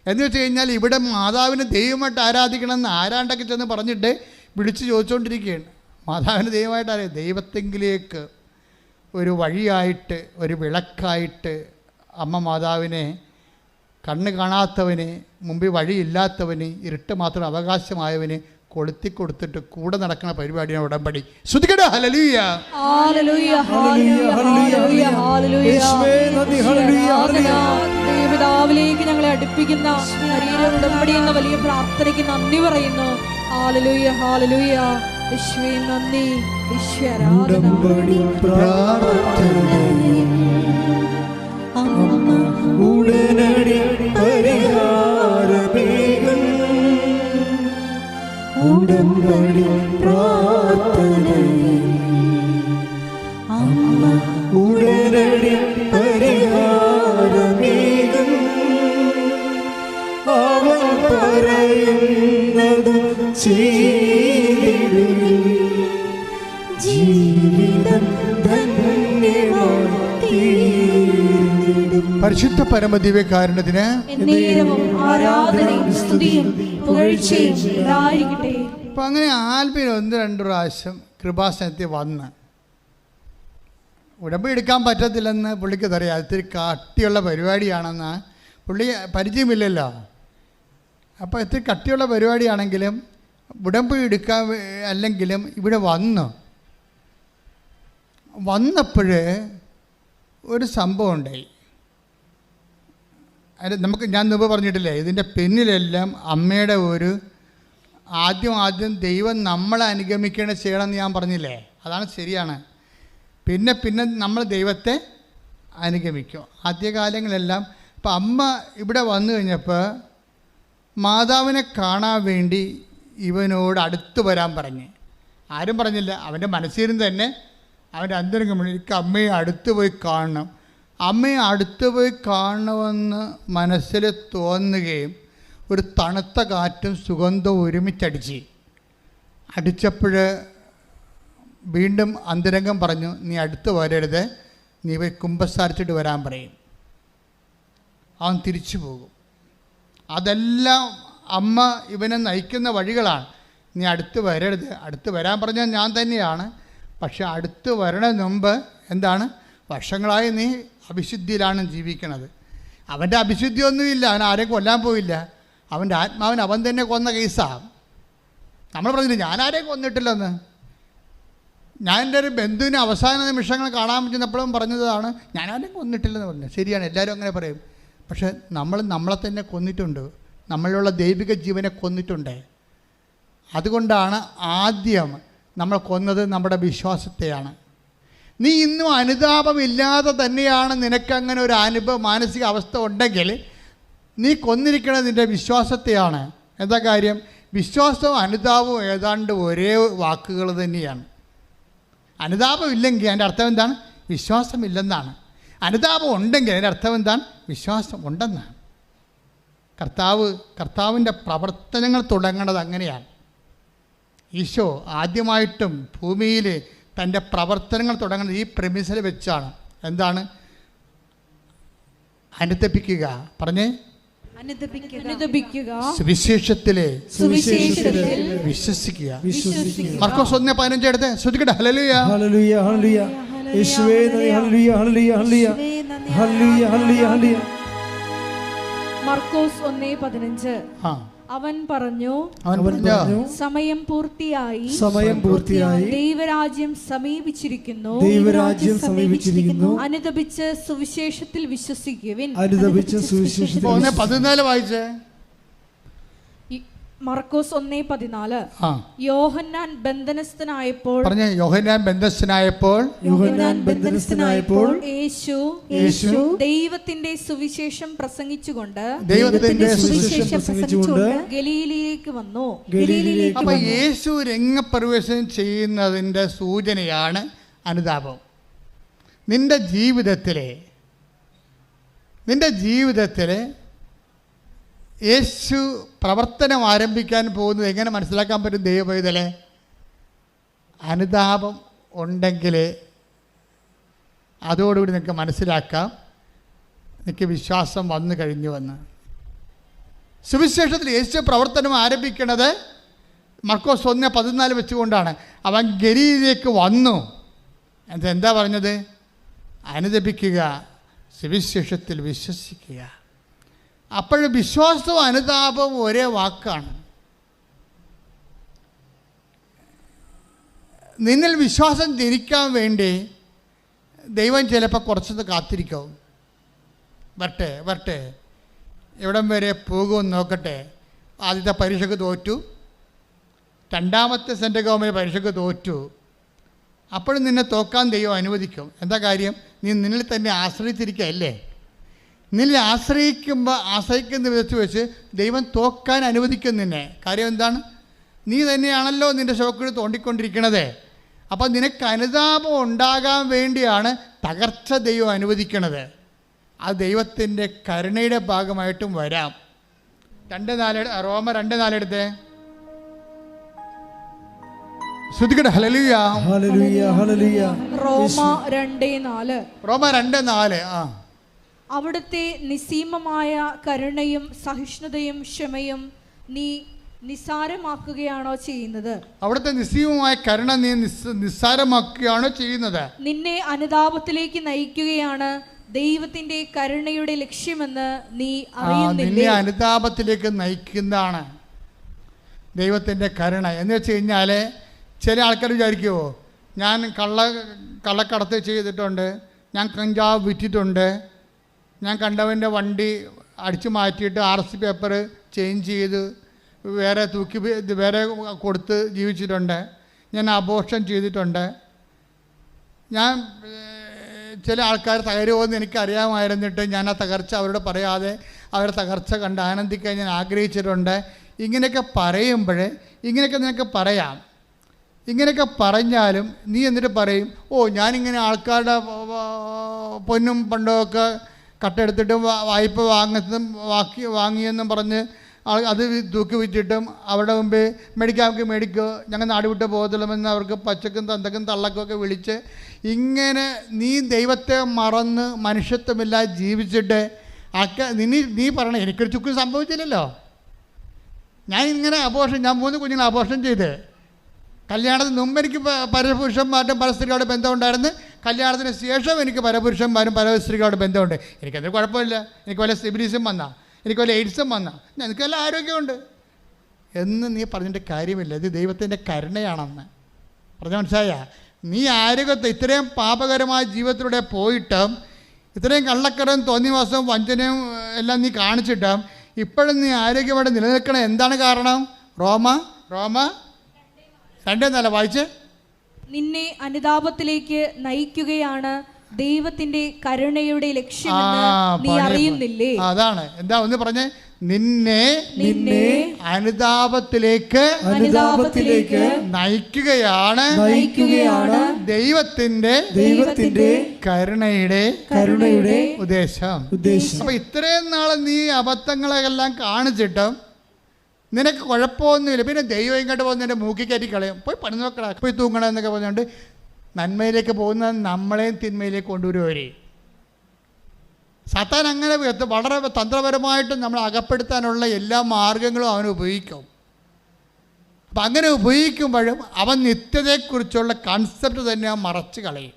എന്ന് വെച്ച് കഴിഞ്ഞാൽ ഇവിടെ മാതാവിനെ ദൈവമായിട്ട് ആരാധിക്കണമെന്ന് ആരാണ്ടൊക്കെ ചെന്ന് പറഞ്ഞിട്ട് വിളിച്ച് ചോദിച്ചുകൊണ്ടിരിക്കുകയാണ്. മാതാവിനെ ദൈവമായിട്ട് ദൈവത്തെങ്കിലേക്ക് ഒരു വഴിയായിട്ട്, ഒരു വിളക്കായിട്ട് അമ്മ മാതാവിനെ കണ്ണ് കാണാത്തവന്, മുമ്പിൽ വഴിയില്ലാത്തവന്, ഇരുട്ട് മാത്രം അവകാശമായവന് കൊളുത്തി കൊടുത്തിട്ട് കൂടെ നടക്കുന്ന പരിപാടിയാണ് ഉടമ്പടി. ശ്രുതികട ഹല്ലേലൂയ, ഹല്ലേലൂയ, ഹല്ലേലൂയ, ഹല്ലേലൂയ, ഹല്ലേലൂയ. ദൈവപിതാവിലേക്ക് ഞങ്ങളെ അടുപ്പിക്കുന്ന ശരീര ഉടമ്പടി എന്ന വലിയ പ്രാർത്ഥനയ്ക്ക് നന്ദി പറയുന്നു. ഹല്ലേലൂയ, ഹല്ലേലൂയ. യേശുവേ നന്ദി, യേശുവേ ആരാധന. ഉടനടി പരിഹാരമേകും ഉടമ്പടി പ്രാർത്ഥനയിൽ അമ്മ ഉടനടി പരിഹാരമേകും അവൻ പറയുന്നത് ചെയ്തിടും ജീവിതം ധന്യമായി. പരിശുദ്ധ പരമദിവ്യകാരുണ്യത്തിന് അപ്പം അങ്ങനെ ആൽബിൻ 1-2 പ്രാവശ്യം കൃപാസനത്തിൽ വന്ന് ഉടമ്പടി എടുക്കാൻ പറ്റത്തില്ലെന്ന് പുള്ളിക്ക് അറിയാം. ഇത്തിരി കട്ടിയുള്ള പരിപാടിയാണെന്ന് പുള്ളി പരിചയമില്ലല്ലോ. അപ്പോൾ ഇത്തിരി കട്ടിയുള്ള പരിപാടിയാണെങ്കിലും ഉടമ്പടി എടുക്കാൻ അല്ലെങ്കിലും ഇവിടെ വന്നപ്പോൾ ഒരു സംഭവം ഉണ്ടായി. ഞാൻ മുമ്പ് പറഞ്ഞിട്ടില്ലേ, ഇതിൻ്റെ പിന്നിലെല്ലാം അമ്മയുടെ ഒരു ആദ്യം ദൈവം നമ്മളെ അനുഗമിക്കണം ചെയ്യണമെന്ന് ഞാൻ പറഞ്ഞില്ലേ, അതാണ് ശരിയാണ്. പിന്നെ നമ്മൾ ദൈവത്തെ അനുഗമിക്കും. ആദ്യകാലങ്ങളെല്ലാം ഇപ്പം അമ്മ ഇവിടെ വന്നു കഴിഞ്ഞപ്പോൾ മാതാവിനെ കാണാൻ വേണ്ടി ഇവനോട് അടുത്ത് വരാൻ പറഞ്ഞ്. ആരും പറഞ്ഞില്ല, അവൻ്റെ മനസ്സിലും തന്നെ അവൻ്റെ അന്തരംഗം എനിക്ക് അമ്മയെ അടുത്ത് പോയി കാണണം, അമ്മയെ അടുത്ത് പോയി കാണണമെന്ന് മനസ്സിൽ തോന്നുകയും ഒരു തണുത്ത കാറ്റും സുഗന്ധവും അടിച്ചപ്പോൾ വീണ്ടും അന്തരംഗം പറഞ്ഞു, നീ അടുത്ത് വരരുത്, നീ പോയി കുമ്പസാരിച്ചിട്ട് വരാൻ പറയും. അവൻ തിരിച്ചു പോകും. അതെല്ലാം അമ്മ ഇവനെ നയിക്കുന്ന വഴികളാണ്. നീ അടുത്ത് വരരുത്, അടുത്ത് വരാൻ പറഞ്ഞാൽ ഞാൻ തന്നെയാണ്, പക്ഷെ അടുത്ത് വരണതിന് മുമ്പ് എന്താണ്, വർഷങ്ങളായി നീ അവിശുദ്ധിയിലാണ് ജീവിക്കണത്. അവൻ്റെ അവിശുദ്ധിയൊന്നുമില്ല, അവൻ ആരെയും കൊല്ലാൻ പോയില്ല. അവൻ്റെ ആത്മാവിന് അവൻ തന്നെ കൊന്ന കേസാണ്. നമ്മൾ പറഞ്ഞില്ല ഞാൻ ആരെയും കൊന്നിട്ടില്ലെന്ന്. ഞാൻ എൻ്റെ ഒരു ബന്ധുവിന് അവസാന നിമിഷങ്ങൾ കാണാൻ പറ്റുന്നപ്പോഴും പറഞ്ഞതാണ് ഞാൻ ആരെയും കൊന്നിട്ടില്ലെന്ന് പറഞ്ഞു. ശരിയാണ്, എല്ലാവരും അങ്ങനെ പറയും. പക്ഷെ നമ്മളെ തന്നെ കൊന്നിട്ടുണ്ട്, നമ്മളിലുള്ള ദൈവിക ജീവനെ കൊന്നിട്ടുണ്ട്. അതുകൊണ്ടാണ് ആദ്യം നമ്മൾ കൊന്നത് നമ്മുടെ വിശ്വാസത്തെയാണ്. നീ ഇന്നും അനുതാപമില്ലാതെ തന്നെയാണ് നിനക്കങ്ങനെ ഒരു മാനസിക അവസ്ഥ ഉണ്ടെങ്കിൽ നീ കൊന്നിരിക്കുന്നത് നിൻ്റെ വിശ്വാസത്തെയാണ്. എന്താ കാര്യം? വിശ്വാസവും അനുതാപവും ഏതാണ്ട് ഒരേ വാക്കുകൾ തന്നെയാണ്. അനുതാപം ഇല്ലെങ്കിൽ അതിൻ്റെ അർത്ഥം എന്താണ്? വിശ്വാസമില്ലെന്നാണ്. അനുതാപം ഉണ്ടെങ്കിൽ അതിൻ്റെ അർത്ഥം എന്താണ്? വിശ്വാസം ഉണ്ടെന്നാണ്. കർത്താവിൻ്റെ പ്രവർത്തനങ്ങൾ തുടങ്ങുന്നത് അങ്ങനെയാണ്. ഈശോ ആദ്യമായിട്ടും ഭൂമിയിൽ തൻ്റെ പ്രവർത്തനങ്ങൾ തുടങ്ങുന്നത് ഈ പ്രെമിസിൽ വെച്ചാണ്. എന്താണ്? അനുതപിക്കുക. പറഞ്ഞേ, അനുദപിക്കുക, സുവിശേഷത്തിലെ സുവിശേഷത്തിൽ വിശ്വസിക്കുക. വിശ്വസിക്കുക. മർക്കോസ് 1:15 എടുത്ത് ശ്രദ്ധിക്കട്ടെ. ഹല്ലേലൂയ, ഹല്ലേലൂയ, ഹല്ലേലൂയ. യേശുവേ നന്ദി. ഹല്ലേലൂയ, ഹല്ലേലൂയ, ഹല്ലേലൂയ. ഹല്ലേലൂയ, ഹല്ലേലൂയ, ഹല്ലേലൂയ. മർക്കോസ് 1:15. ആ അവൻ പറഞ്ഞു, അവൻ പറഞ്ഞു, സമയം പൂർത്തിയായി, സമയം പൂർത്തിയായി, ദൈവരാജ്യം സമീപിച്ചിരിക്കുന്നു, ദൈവരാജ്യം സമീപിച്ചിരിക്കുന്നു. അനുദപിച്ച് സുവിശേഷത്തിൽ വിശ്വസിക്കുവിൻ. അനുദപിച്ച് സുവിശേഷത്തിൽ 1:14 വായിച്ചേ. മർക്കോസ് 1:14. ആ യോഹന്നാൻ ബന്ധനസ്ഥനായപ്പോൾ, പറഞ്ഞ യോഹന്നാൻ ബന്ധനസ്ഥനായപ്പോൾ, യോഹന്നാൻ ബന്ധനസ്ഥനായപ്പോൾ യേശു ദൈവത്തിന്റെ സുവിശേഷം പ്രസംഗിച്ചുകൊണ്ട് ദൈവത്തിന്റെ സുവിശേഷം പ്രസംഗിച്ചുകൊണ്ട് ഗലീലയിലേക്ക് വന്നു. ഗലീലയിലേക്ക് അപ്പൊ വന്നു. യേശു രംഗപ്രവേശനം ചെയ്യുന്നതിൻ്റെ സൂചനയാണ് അനുതാപം. നിന്റെ ജീവിതത്തിലെ യേശു പ്രവർത്തനം ആരംഭിക്കാൻ പോകുന്നത് എങ്ങനെ മനസ്സിലാക്കാൻ പറ്റും? ദൈവപൈതലെ, അനുതാപം ഉണ്ടെങ്കിൽ അതോടുകൂടി നിനക്ക് മനസ്സിലാക്കാം നിനക്ക് വിശ്വാസം വന്നു കഴിഞ്ഞുവെന്ന്. സുവിശേഷത്തിൽ യേശു പ്രവർത്തനം ആരംഭിക്കുന്നത് മർക്കോസ് 1:14 വെച്ചുകൊണ്ടാണ്. അവൻ ഗലീലയിലേക്ക് വന്നു. എന്താ പറഞ്ഞത്? അനുദപിക്കുക, സുവിശേഷത്തിൽ വിശ്വസിക്കുക. അപ്പോൾ വിശ്വാസവും അനുതാപവും ഒരേ വാക്കാണ്. നിന്നിൽ വിശ്വാസം ജനിക്കാൻ വേണ്ടി ദൈവം ചിലപ്പോൾ കുറച്ചത് കാത്തിരിക്കും. വരട്ടെ എവിടം വരെ പോകുമെന്ന് നോക്കട്ടെ. ആദ്യത്തെ പരീക്ഷയ്ക്ക് തോറ്റു, രണ്ടാമത്തെ സെൻട്രൽ ഗവൺമെൻറ് പരീക്ഷയ്ക്ക് തോറ്റു. അപ്പോഴും നിന്നെ തോക്കാൻ ദൈവം അനുവദിക്കും. എന്താ കാര്യം? നീ നിന്നിൽ തന്നെ ആശ്രയിച്ചിരിക്കുകയല്ലേ. നിന്നെ ആശ്രയിക്കുന്ന വിധത്തിൽ വെച്ച് ദൈവം തോക്കാൻ അനുവദിക്കും നിന്നെ. കാര്യം എന്താണ്? നീ തന്നെയാണല്ലോ നിൻ്റെ ശോക്കുകൾ തോണ്ടിക്കൊണ്ടിരിക്കണത്. അപ്പം നിനക്ക് അനുതാപം ഉണ്ടാകാൻ വേണ്ടിയാണ് തകർച്ച ദൈവം അനുവദിക്കണത്. അത് ദൈവത്തിൻ്റെ കരുണയുടെ ഭാഗമായിട്ടും വരാം. 2:4 റോമ 2:4 എടുത്തേ. ശ്രുതികട. ഹല്ലേലൂയ, ഹല്ലേലൂയ, ഹല്ലേലൂയ. റോമ 2:4. റോമ 2:4. ആ അവിടുത്തെ നിസ്സീമമായ കരുണയും സഹിഷ്ണുതയും ക്ഷമയും നീ നിസ്സാരമാക്കുകയാണോ ചെയ്യുന്നത്? അവിടുത്തെ നിസ്സീമമായ കരുണ നീ നിസ്സാരമാക്കുകയാണോ ചെയ്യുന്നത്? നിന്നെ അനുതാപത്തിലേക്ക് നയിക്കുകയാണ് ദൈവത്തിന്റെ കരുണയുടെ ലക്ഷ്യമെന്ന് നീ അറിയുന്നില്ലേ? നിന്നെ അനുതാപത്തിലേക്ക് നയിക്കുന്നതാണ് ദൈവത്തിൻ്റെ കരുണ. എന്ന് വെച്ച് കഴിഞ്ഞാൽ ചില ആൾക്കാർ വിചാരിക്കുമോ, ഞാൻ കള്ളക്കടത്ത് ചെയ്തിട്ടുണ്ട്, ഞാൻ കഞ്ചാവ് വിറ്റിട്ടുണ്ട്, ഞാൻ കണ്ടവൻ്റെ വണ്ടി അടിച്ചു മാറ്റിയിട്ട് RC പേപ്പർ ചേഞ്ച് ചെയ്ത് വേറെ വേറെ കൊടുത്ത് ജീവിച്ചിട്ടുണ്ട്, ഞാൻ അബോർഷൻ ചെയ്തിട്ടുണ്ട്. ഞാൻ ചില ആൾക്കാർ തകരുമെന്ന് എനിക്കറിയാമായിരുന്നിട്ട് ഞാൻ ആ തകർച്ച അവരോട് പറയാതെ അവരുടെ തകർച്ച കണ്ട് ആനന്ദിക്കാൻ ഞാൻ ആഗ്രഹിച്ചിട്ടുണ്ട്. ഇങ്ങനെയൊക്കെ പറയുമ്പോൾ ഇങ്ങനെയൊക്കെ നിനക്ക് പറയാം. ഇങ്ങനെയൊക്കെ പറഞ്ഞാലും നീ എന്നിട്ട് പറയും, ഞാനിങ്ങനെ ആൾക്കാരുടെ പൊന്നും പണ്ടമൊക്കെ കട്ടെടുത്തിട്ടും വായ്പ വാങ്ങിയെന്നും പറഞ്ഞ് അത് തൂക്കി വിറ്റിട്ടും അവരുടെ മുമ്പേ മേടിക്കോ ഞങ്ങൾ നാട് വിട്ട് പോകത്തുള്ളമെന്ന് അവർക്ക് പച്ചക്കും തന്തക്കും തള്ളക്കുമൊക്കെ വിളിച്ച് ഇങ്ങനെ നീ ദൈവത്തെ മറന്ന് മനുഷ്യത്വമില്ലാതെ ജീവിച്ചിട്ട് നീ പറയണേ എനിക്കൊരു ചുക്ക് സംഭവിച്ചില്ലല്ലോ. ഞാൻ 3 കുഞ്ഞുങ്ങളെ അബോർഷൻ ചെയ്ത് കല്യാണത്തിന് മുമ്പ് എനിക്ക് പരപുരുഷന്മാരും പരസ്ത്രീകളുടെ ബന്ധമുണ്ടായിരുന്നു. കല്യാണത്തിന് ശേഷം എനിക്ക് പരപുരുഷന്മാരും പരസ്ത്രീകളുടെ ബന്ധമുണ്ട്. എനിക്കതൊരു കുഴപ്പമില്ല. എനിക്ക് വല്ല സിബിലിസും വന്നാൽ, എനിക്ക് വല്ല എയ്ഡ്സും വന്നാൽ, എനിക്ക് വല്ല ആരോഗ്യമുണ്ട് എന്ന് നീ പറഞ്ഞിട്ട് കാര്യമില്ല. ഇത് ദൈവത്തിൻ്റെ കരുണയാണെന്ന് പറഞ്ഞാൽ മനസ്സിലായ? നീ ആരോഗ്യത്തെ ഇത്രയും പാപകരമായ ജീവിതത്തിലൂടെ പോയിട്ടും ഇത്രയും കള്ളക്കടവും തോന്നിവാസവും വഞ്ചനയും എല്ലാം നീ കാണിച്ചിട്ടും ഇപ്പോഴും നീ ആരോഗ്യമായിട്ട് നിലനിൽക്കണം. എന്താണ് കാരണം? റോമ 2:4 വായിച്ച്. നിന്നെ അനുതാപത്തിലേക്ക് നയിക്കുകയാണ് ദൈവത്തിന്റെ കരുണയുടെ ലക്ഷ്യമെന്ന് നീ അറിയുന്നില്ലേ? അതാണ്. എന്താ ഒന്ന് പറഞ്ഞേ. നിന്നെ അനുതാപത്തിലേക്ക് നയിക്കുകയാണ് ദൈവത്തിന്റെ കരുണയുടെ ഉദ്ദേശം. അപ്പൊ ഇത്രയും നാളെ നീ അബദ്ധങ്ങളെല്ലാം കാണിച്ചിട്ടും നിനക്ക് കുഴപ്പമൊന്നുമില്ല. പിന്നെ ദൈവം ഇങ്ങോട്ട് പോകുന്നതിൻ്റെ മൂക്കി കയറ്റി കളയും. പോയി പണി നോക്കടാ, പോയി തൂങ്ങണം എന്നൊക്കെ പറഞ്ഞുകൊണ്ട് നന്മയിലേക്ക് പോകുന്ന നമ്മളെയും തിന്മയിലേക്ക് കൊണ്ടുവരുവരെ. സാത്താൻ അങ്ങനെ വളരെ തന്ത്രപരമായിട്ടും നമ്മൾ അകപ്പെടുത്താനുള്ള എല്ലാ മാർഗങ്ങളും അവൻ ഉപയോഗിക്കും. അപ്പം അങ്ങനെ ഉപയോഗിക്കുമ്പോഴും അവൻ നിത്യതയെക്കുറിച്ചുള്ള കൺസെപ്റ്റ് തന്നെ മറച്ച് കളയും.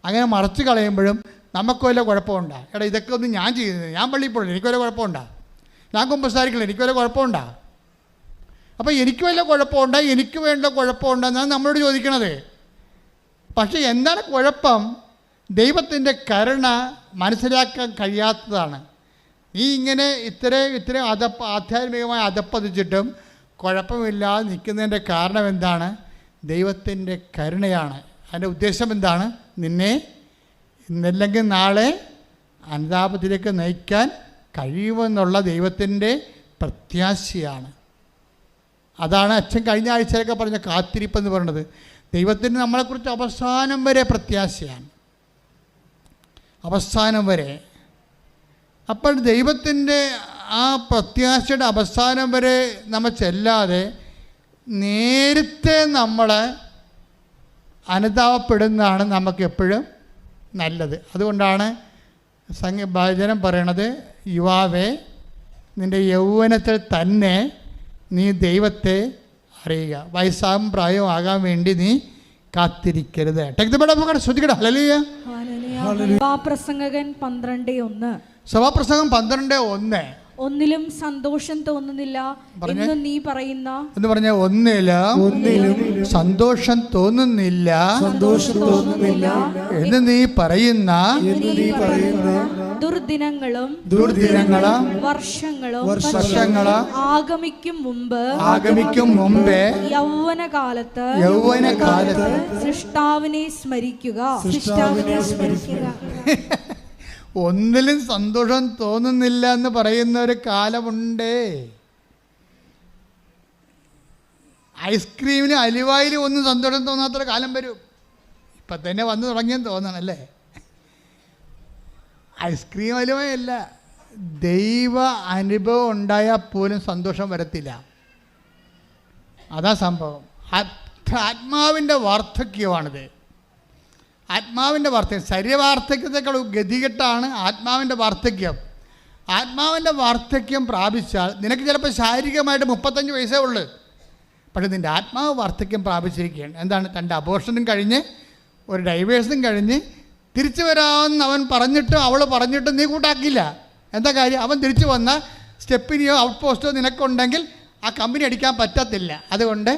അങ്ങനെ മറച്ച് കളയുമ്പോഴും നമുക്ക് വല്ല കുഴപ്പമുണ്ടോ? എടാ, ഇതൊക്കെ ഒന്നും ഞാൻ ചെയ്യുന്നത്, ഞാൻ പള്ളിയിൽ പോയില്ല, എനിക്ക് വല്ല കുഴപ്പമുണ്ടോ? ഞാൻ കുമ്പസാരിക്കില്ല, എനിക്ക് വല്ല കുഴപ്പമുണ്ടോ? അപ്പോൾ എനിക്ക് വല്ല കുഴപ്പമുണ്ടോ, എനിക്ക് വേണ്ട കുഴപ്പമുണ്ടോ എന്നാണ് നമ്മളോട് ചോദിക്കണത്. പക്ഷേ എന്താണ് കുഴപ്പം? ദൈവത്തിൻ്റെ കരുണ മനസ്സിലാക്കാൻ കഴിയാത്തതാണ്. നീ ഇങ്ങനെ ഇത്രയും ആധ്യാത്മികമായി അതപ്പതിച്ചിട്ടും കുഴപ്പമില്ലാതെ നിൽക്കുന്നതിൻ്റെ കാരണം എന്താണ്? ദൈവത്തിൻ്റെ കരുണയാണ്. അതിൻ്റെ ഉദ്ദേശം എന്താണ്? നിന്നെ ഇന്നല്ലെങ്കിൽ നാളെ അനുതാപത്തിലേക്ക് നയിക്കാൻ കഴിയുമെന്നുള്ള ദൈവത്തിൻ്റെ പ്രത്യാശയാണ്. അതാണ് അച്ഛൻ കഴിഞ്ഞ ആഴ്ചയിലൊക്കെ പറഞ്ഞ കാത്തിരിപ്പെന്ന് പറയുന്നത്. ദൈവത്തിന് നമ്മളെക്കുറിച്ച് അവസാനം വരെ പ്രത്യാശയാണ്, അവസാനം വരെ. അപ്പോൾ ദൈവത്തിൻ്റെ ആ പ്രത്യാശയുടെ അവസാനം വരെ നമ്മൾ ചെല്ലാതെ നേരത്തെ നമ്മൾ അനുതാപപ്പെടുന്നതാണ് നമുക്കെപ്പോഴും നല്ലത്. അതുകൊണ്ടാണ് ഭജനം പറയണത്, യുവാവേ, നിൻ്റെ യൗവനത്തിൽ തന്നെ നീ ദൈവത്തെ അറിയുക, വയസ്സാകും പ്രായവും ആകാൻ വേണ്ടി നീ കാത്തിരിക്കരുത്. ശ്രദ്ധിക്കട്ടെ. ഹല്ലേലൂയ. സഭാപ്രസംഗകൻ 12:1. സഭാപ്രസംഗം 12:1. ഒന്നിലും സന്തോഷം തോന്നുന്നില്ല എന്ന് നീ പറയുന്ന എന്ന് പറഞ്ഞ ഒന്നിലും സന്തോഷം തോന്നുന്നില്ല എന്ന് നീ പറയുന്ന ദുർദിനങ്ങളും വർഷങ്ങളും ആഗമിക്കും മുമ്പേ യൗവനകാലത്ത് സൃഷ്ടാവിനെ സ്മരിക്കുക. ഒന്നിലും സന്തോഷം തോന്നുന്നില്ല എന്ന് പറയുന്ന ഒരു കാലമുണ്ട്. ഐസ്ക്രീമിന് അലുവായിലും ഒന്നും സന്തോഷം തോന്നാത്തൊരു കാലം വരും. ഇപ്പം തന്നെ വന്നു തുടങ്ങിയെന്ന് തോന്നണല്ലേ? ഐസ്ക്രീം അലുവയല്ല, ദൈവ അനുഭവം ഉണ്ടായാൽ പോലും സന്തോഷം വരത്തില്ല. അതാ സംഭവം. ആത്മാവിൻ്റെ വാർദ്ധക്യമാണിത്. ആത്മാവിൻ്റെ വാർദ്ധക്യം, ശരീരവാർദ്ധക്യത്തെക്കാൾ ഗതികെട്ടാണ് ആത്മാവിൻ്റെ വാർദ്ധക്യം. ആത്മാവിൻ്റെ വാർദ്ധക്യം പ്രാപിച്ചാൽ നിനക്ക് ചിലപ്പോൾ ശാരീരികമായിട്ട് 35 വയസ്സേ ഉള്ളൂ, പക്ഷേ നിൻ്റെ ആത്മാവ് വാർദ്ധക്യം പ്രാപിച്ചിരിക്കുകയാണ്. എന്താണ്? 2 അബോർഷനും കഴിഞ്ഞ് ഒരു ഡൈവേഴ്സും കഴിഞ്ഞ് തിരിച്ചു വരാമെന്ന് അവൻ പറഞ്ഞിട്ടും അവൾ പറഞ്ഞിട്ടും നീ കൂട്ടാക്കില്ല. എന്താ കാര്യം? അവൻ തിരിച്ചു വന്ന സ്റ്റെപ്പിനെയോ ഔട്ട് പോസ്റ്റോ നിനക്കുണ്ടെങ്കിൽ ആ കമ്പനി അടിക്കാൻ പറ്റത്തില്ല. അതുകൊണ്ട്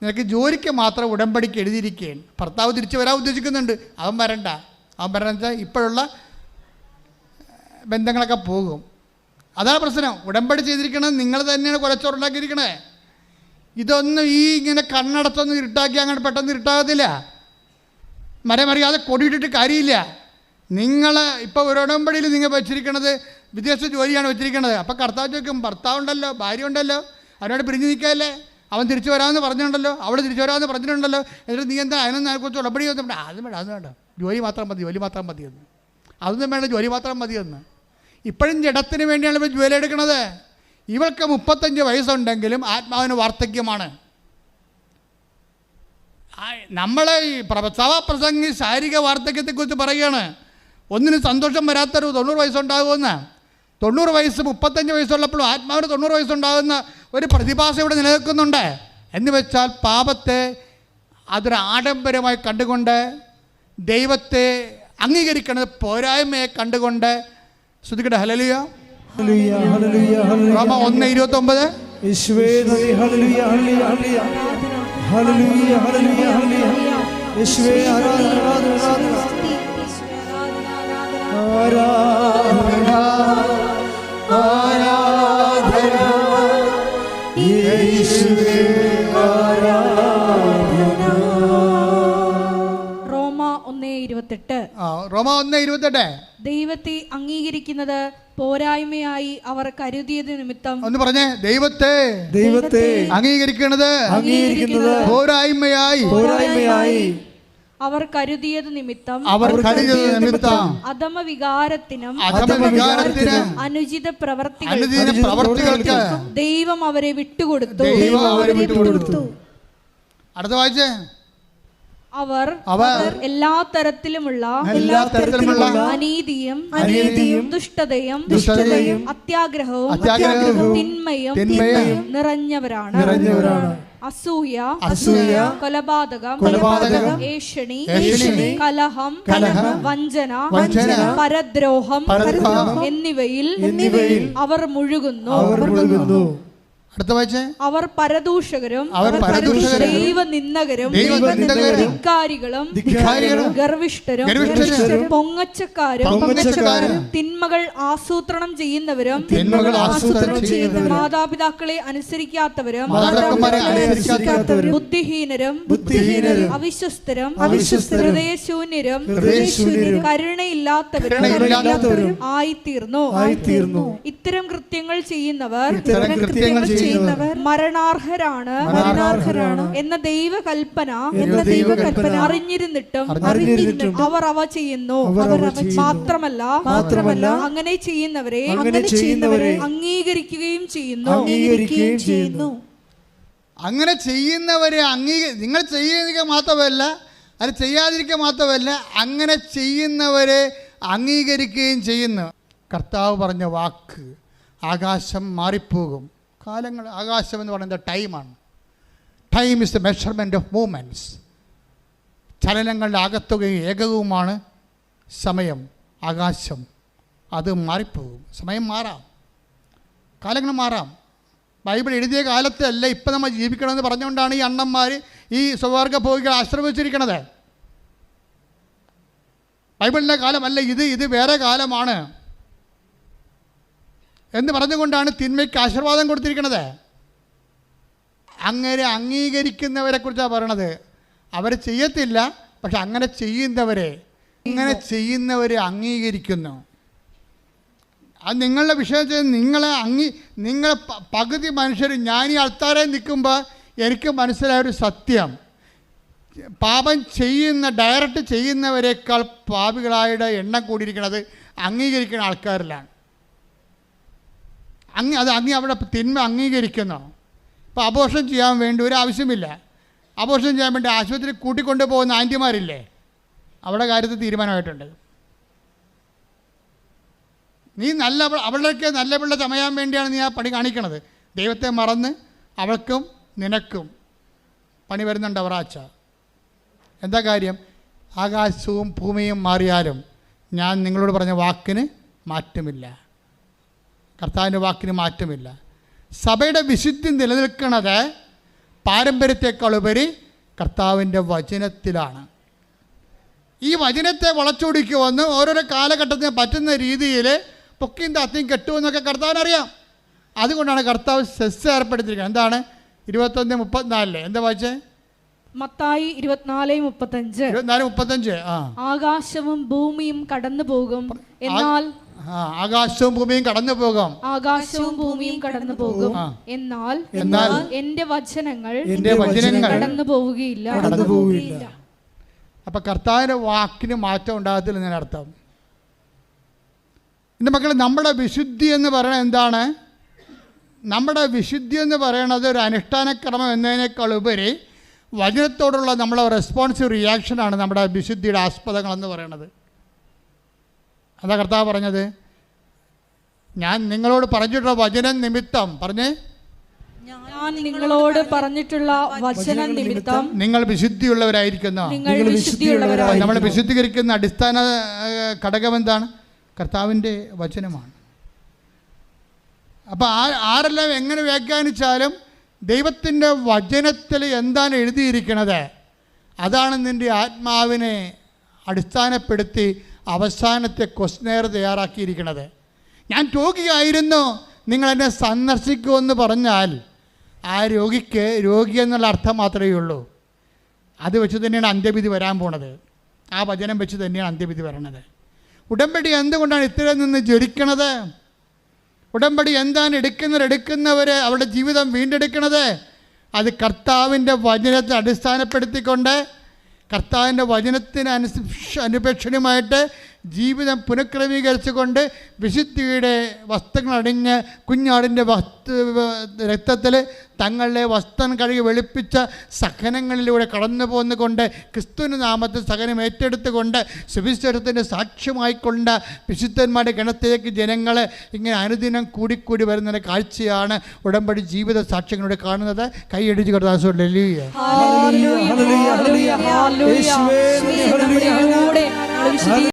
നിനക്ക് ജോലിക്ക് മാത്രം ഉടമ്പടിക്ക് എഴുതിയിരിക്കുകയാണ്. ഭർത്താവ് തിരിച്ചു വരാൻ ഉദ്ദേശിക്കുന്നുണ്ട്, അവൻ വരണ്ട. അവൻ വരണമെന്ന് വെച്ചാൽ ഇപ്പോഴുള്ള ബന്ധങ്ങളൊക്കെ പോകും. അതാണ് പ്രശ്നം. ഉടമ്പടി ചെയ്തിരിക്കണത് നിങ്ങൾ തന്നെയാണ് കുലച്ചോറുണ്ടാക്കിയിരിക്കണേ. ഇതൊന്നും ഈ ഇങ്ങനെ കണ്ണടത്തൊന്നും ഇരുട്ടാക്കി അങ്ങനെ പെട്ടെന്ന് ഇരുട്ടാകത്തില്ല. മരമറിയാതെ കൊടിയിട്ടിട്ട് കാര്യമില്ല. നിങ്ങൾ ഇപ്പോൾ ഒരു ഉടമ്പടിയിൽ നിങ്ങൾ വെച്ചിരിക്കണത് വിദേശ ജോലിയാണ് വെച്ചിരിക്കണത്. അപ്പോൾ കർത്താവ് ചോദിക്കും, ഭർത്താവുണ്ടല്ലോ, ഭാര്യ ഉണ്ടല്ലോ, അവരോട് പിരിഞ്ഞു നിൽക്കാമല്ലേ, അവൻ തിരിച്ചു വരാമെന്ന് പറഞ്ഞിട്ടുണ്ടല്ലോ, അവൾ തിരിച്ചു വരാമെന്ന് പറഞ്ഞിട്ടുണ്ടല്ലോ, എന്നിട്ട് നീ എന്താ അതിനൊന്നും അതിനെക്കുറിച്ച് ഉടമ്പടി ഒന്നും വേണ്ട. അതും വേണ്ട, അതും വേണ്ട, ജോലി മാത്രം മതി, ജോലി മാത്രം മതിയെന്ന്. അതൊന്നും വേണ്ട, ജോലി മാത്രം മതിയെന്ന്. ഇപ്പോഴും ജഡത്തിന് വേണ്ടിയാണ് ഇവർ ജോലി എടുക്കുന്നത്. ഇവൾക്ക് 35 വയസ്സുണ്ടെങ്കിലും ആത്മാവിന് വാർദ്ധക്യമാണ്. നമ്മൾ ഈ സഭാപ്രസംഗി ശാരീരിക വാർദ്ധക്യത്തെക്കുറിച്ച് പറയുകയാണ്. ഒന്നിനും സന്തോഷം വരാത്തൊരു 90 വയസ്സുണ്ടാകുമെന്ന്. 90 വയസ്സ് 35 വയസ്സുള്ളപ്പോഴും ആത്മാവിന് 90 വയസ്സുണ്ടാകുന്ന ഒരു പ്രതിഭാസം ഇവിടെ നിലനിൽക്കുന്നുണ്ട്. എന്ന് വെച്ചാൽ പാപത്തെ അതൊരു ആഡംബരമായി കണ്ടുകൊണ്ട്, ദൈവത്തെ അംഗീകരിക്കുന്നത് പോരായ്മയെ കണ്ടുകൊണ്ട്, ശ്രദ്ധിക്കട്ടെ. ഹല്ലേലൂയ. റോമ 1:29. യേശുവേ നന്ദി. ഹല്ലേലൂയ, ഹല്ലേലൂയ, ഹല്ലേലൂയ, ഹല്ലേലൂയ, ഹല്ലേലൂയ. യേശുവേ ആരാധന, ആരാധന, ആരാധന, ആരാധന, യേശുവേ ആരാധന. റോമ 1:28. റോമ 1:28. ദൈവത്തെ അംഗീകരിക്കുന്നത് പോരായ്മയായി അവർ കരുതിയത് നിമിത്തം. ഒന്ന് പറഞ്ഞേ, ദൈവത്തെ അംഗീകരിക്കുന്നത് പോരായ്മയായി അവർ കരുതിയത് നിമിത്തം അധമ വികാരത്തിനും അനുചിത പ്രവർത്തികൾക്ക് ദൈവം അവരെ വിട്ടുകൊടുത്തു. അടുത്ത വായിച്ചേ. അവർ എല്ലാ തരത്തിലുമുള്ള അനീതിയും ദുഷ്ടതയും അത്യാഗ്രഹവും തിന്മയും നിറഞ്ഞവരാണ്. അസൂയ, കൊലപാതകം, ഏഷണി, കലഹം, വഞ്ചന, പരദ്രോഹം എന്നിവയിൽ അവർ മുഴുകുന്നു. അവർ പരദൂഷകരും ദൈവനിന്ദകരും ധിക്കാരികളും ഗർവിഷ്ഠരും പൊങ്ങച്ചക്കാരും തിന്മകൾ ആസൂത്രണം ചെയ്യുന്നവരും മാതാപിതാക്കളെ അനുസരിക്കാത്തവരും ബുദ്ധിഹീനരും അവിശ്വസ്തരും ഹൃദയശൂന്യരും കരുണയില്ലാത്തവരും ആയിത്തീർന്നു. ഇത്തരം കൃത്യങ്ങൾ ചെയ്യുന്നവർ മരണാർഹരാണ് എന്ന ദൈവകൽപ്പന അറിഞ്ഞിരുന്നിട്ടും അവർ അവ ചെയ്യുന്നു. മാത്രമല്ല അങ്ങനെ ചെയ്യുന്നവരെ അംഗീകരിക്കുകയും ചെയ്യുന്നു. അങ്ങനെ ചെയ്യുന്നവരെ നിങ്ങൾ ചെയ്യുക മാത്രമല്ല, അത് ചെയ്യാതിരിക്കുക മാത്രമല്ല, അങ്ങനെ ചെയ്യുന്നവരെ അംഗീകരിക്കുകയും ചെയ്യുന്നു. കർത്താവ് പറഞ്ഞ വാക്ക്, ആകാശം മാറിപ്പോകും. കാലങ്ങൾ, ആകാശം എന്ന് പറയുന്നത് ടൈമാണ്. Time is the measurement of movements. ചലനങ്ങളുടെ ആകത്തുകയും ഏകകവുമാണ് സമയം. ആകാശം അത് മാറിപ്പോകും. സമയം മാറാം, കാലങ്ങൾ മാറാം. ബൈബിൾ എഴുതിയ കാലത്തല്ല ഇപ്പം നമ്മൾ ജീവിക്കണമെന്ന് പറഞ്ഞുകൊണ്ടാണ് ഈ അണ്ണന്മാർ ഈ സ്വർഗ്ഗ ഭോഗികൾ ആശ്രമിച്ചിരിക്കുന്നത്. ബൈബിളിൻ്റെ കാലമല്ല ഇത് വേറെ കാലമാണ് എന്ന് പറഞ്ഞുകൊണ്ടാണ് തിന്മയ്ക്ക് ആശീർവാദം കൊടുത്തിരിക്കുന്നത്. അങ്ങനെ അംഗീകരിക്കുന്നവരെ കുറിച്ചാണ് പറയണത്. അവർ ചെയ്യത്തില്ല, പക്ഷെ അങ്ങനെ ചെയ്യുന്നവരെ അംഗീകരിക്കുന്നു. അത് നിങ്ങളുടെ വിഷയത്തിൽ നിങ്ങളെ പകുതി മനുഷ്യർ, ഞാൻ ഈ ആൾക്കാരെ നിൽക്കുമ്പോൾ എനിക്ക് മനസ്സിലായൊരു സത്യം, പാപം ഡയറക്റ്റ് ചെയ്യുന്നവരെക്കാൾ പാപികളായുടെ എണ്ണം കൂടിയിരിക്കുന്നത് അംഗീകരിക്കുന്ന ആൾക്കാരിലാണ്. അവിടെ തിന്മ അംഗീകരിക്കുന്നു. ഇപ്പോൾ അബോർഷൻ ചെയ്യാൻ വേണ്ടി ഒരു ആവശ്യമില്ല. അബോർഷൻ ചെയ്യാൻ വേണ്ടി ആശുപത്രി കൂട്ടിക്കൊണ്ടു പോകുന്ന ആൻറ്റിമാരില്ലേ, അവിടെ കാര്യത്തിൽ തീരുമാനമായിട്ടുണ്ട്. നീ അവളുടെ നല്ല പിള്ള ചമയാൻ വേണ്ടിയാണ് നീ ആ പണി കാണിക്കണത്. ദൈവത്തെ മറന്ന് അവൾക്കും നിനക്കും പണി വരുന്നുണ്ട് അവറാച്ച. എന്താ കാര്യം? ആകാശവും ഭൂമിയും മാറിയാലും ഞാൻ നിങ്ങളോട് പറഞ്ഞ വാക്കിന് മാറ്റമില്ല. കർത്താവിൻ്റെ വാക്കിന് മാറ്റമില്ല. സഭയുടെ വിശുദ്ധി നിലനിൽക്കുന്നത് പാരമ്പര്യത്തെക്കാളുപരി കർത്താവിൻ്റെ വചനത്തിലാണ്. ഈ വചനത്തെ വളച്ചൊടിക്കുമെന്ന് ഓരോരോ കാലഘട്ടത്തിന് പറ്റുന്ന രീതിയിൽ പൊക്കിയും താത്തിയും കെട്ടുമെന്നൊക്കെ കർത്താവിനറിയാം. അതുകൊണ്ടാണ് കർത്താവ് സെസ് ഏർപ്പെടുത്തിയിരിക്കുന്നത്. എന്താണ്? 21:34 എന്താ വായിച്ചേ? മത്തായി 24:35. ആകാശവും ഭൂമിയും കടന്നു പോകും, എന്നാൽ ആകാശവും ഭൂമിയും കടന്നു പോകും, എന്നാൽ എന്റെ വചനങ്ങൾ കടന്നു പോവുകയില്ല. അപ്പൊ കർത്താവിന്റെ വാക്കിന് മാറ്റം ഉണ്ടാകത്തില്ല എന്നർത്ഥം. എൻ്റെ മക്കളെ, നമ്മുടെ വിശുദ്ധി എന്ന് പറയുന്നത് എന്താണ്? നമ്മുടെ വിശുദ്ധി എന്ന് പറയുന്നത് ഒരു അനുഷ്ഠാനക്രമം എന്നതിനേക്കാൾ ഉപരി വചനത്തോടുള്ള നമ്മളെ റെസ്പോൺസീവ് റിയാക്ഷനാണ് നമ്മുടെ വിശുദ്ധിയുടെ ആസ്പദങ്ങളെന്ന് പറയുന്നത്. അതാ കർത്താവ് പറഞ്ഞത്, ഞാൻ നിങ്ങളോട് പറഞ്ഞിട്ടുള്ള വചനം നിമിത്തം നിങ്ങളോട് പറഞ്ഞിട്ടുള്ള വചനം നിമിത്തം നിങ്ങൾ വിശുദ്ധിയുള്ളവരായിരിക്കുന്നു. നമ്മൾ വിശുദ്ധീകരിക്കുന്ന അടിസ്ഥാന ഘടകം എന്താണ്? കർത്താവിൻ്റെ വചനമാണ്. അപ്പോൾ ആരെല്ലാം എങ്ങനെ വ്യാഖ്യാനിച്ചാലും ദൈവത്തിൻ്റെ വചനത്തിൽ എന്താണ് എഴുതിയിരിക്കുന്നത് അതാണ് നിൻ്റെ ആത്മാവിനെ അടിസ്ഥാനപ്പെടുത്തി അവസാനത്തെ ക്വസ്റ്റ്യനെയർ തയ്യാറാക്കിയിരിക്കുന്നത്. ഞാൻ രോഗിയായിരുന്നു, നിങ്ങളെന്നെ സന്ദർശിക്കുമെന്ന് പറഞ്ഞാൽ ആ രോഗിക്ക് രോഗി എന്നുള്ള അർത്ഥം മാത്രമേ ഉള്ളൂ. അത് വെച്ച് തന്നെയാണ് അന്ത്യവിധി വരാൻ പോണത്. ആ വചനം വെച്ച് തന്നെയാണ് അന്ത്യവിധി വരണത്. ഉടമ്പടി എന്തുകൊണ്ടാണ് ഇത്രയും നിന്ന് ജ്വലിക്കണത്? ഉടമ്പടി എന്താണ് എടുക്കുന്നവർ അവരുടെ ജീവിതം വീണ്ടെടുക്കണത്? അത് കർത്താവിൻ്റെ വചനത്തെ അടിസ്ഥാനപ്പെടുത്തിക്കൊണ്ട് കർത്താവിൻ്റെ വചനത്തിന് അനുപേക്ഷണീയമായിട്ട് ജീവിതം പുനഃക്രമീകരിച്ചുകൊണ്ട് വിശുദ്ധിയുടെ വസ്ത്രങ്ങൾ അണിഞ്ഞ് കുഞ്ഞാടിൻ്റെ രക്തത്തിൽ തങ്ങളുടെ വസ്ത്രം കഴുകി വെളുപ്പിച്ച സഹനങ്ങളിലൂടെ കടന്നു പോന്നുകൊണ്ട് ക്രിസ്തുവിൻ്റെ നാമത്തിൽ സഹനം ഏറ്റെടുത്തുകൊണ്ട് സുവിശേഷത്തിൻ്റെ സാക്ഷ്യമായിക്കൊണ്ട് വിശുദ്ധന്മാരുടെ ഗണത്തിലേക്ക് ജനങ്ങൾ ഇങ്ങനെ അനുദിനം കൂടിക്കൂടി വരുന്ന കാഴ്ചയാണ് ഉടമ്പടി ജീവിത സാക്ഷ്യങ്ങളിലൂടെ കാണുന്നത്. കൈയടിച്ച് കർത്താവേ ഹല്ലേലൂയ ഹല്ലേലൂയ ഹല്ലേലൂയ യേശുവേ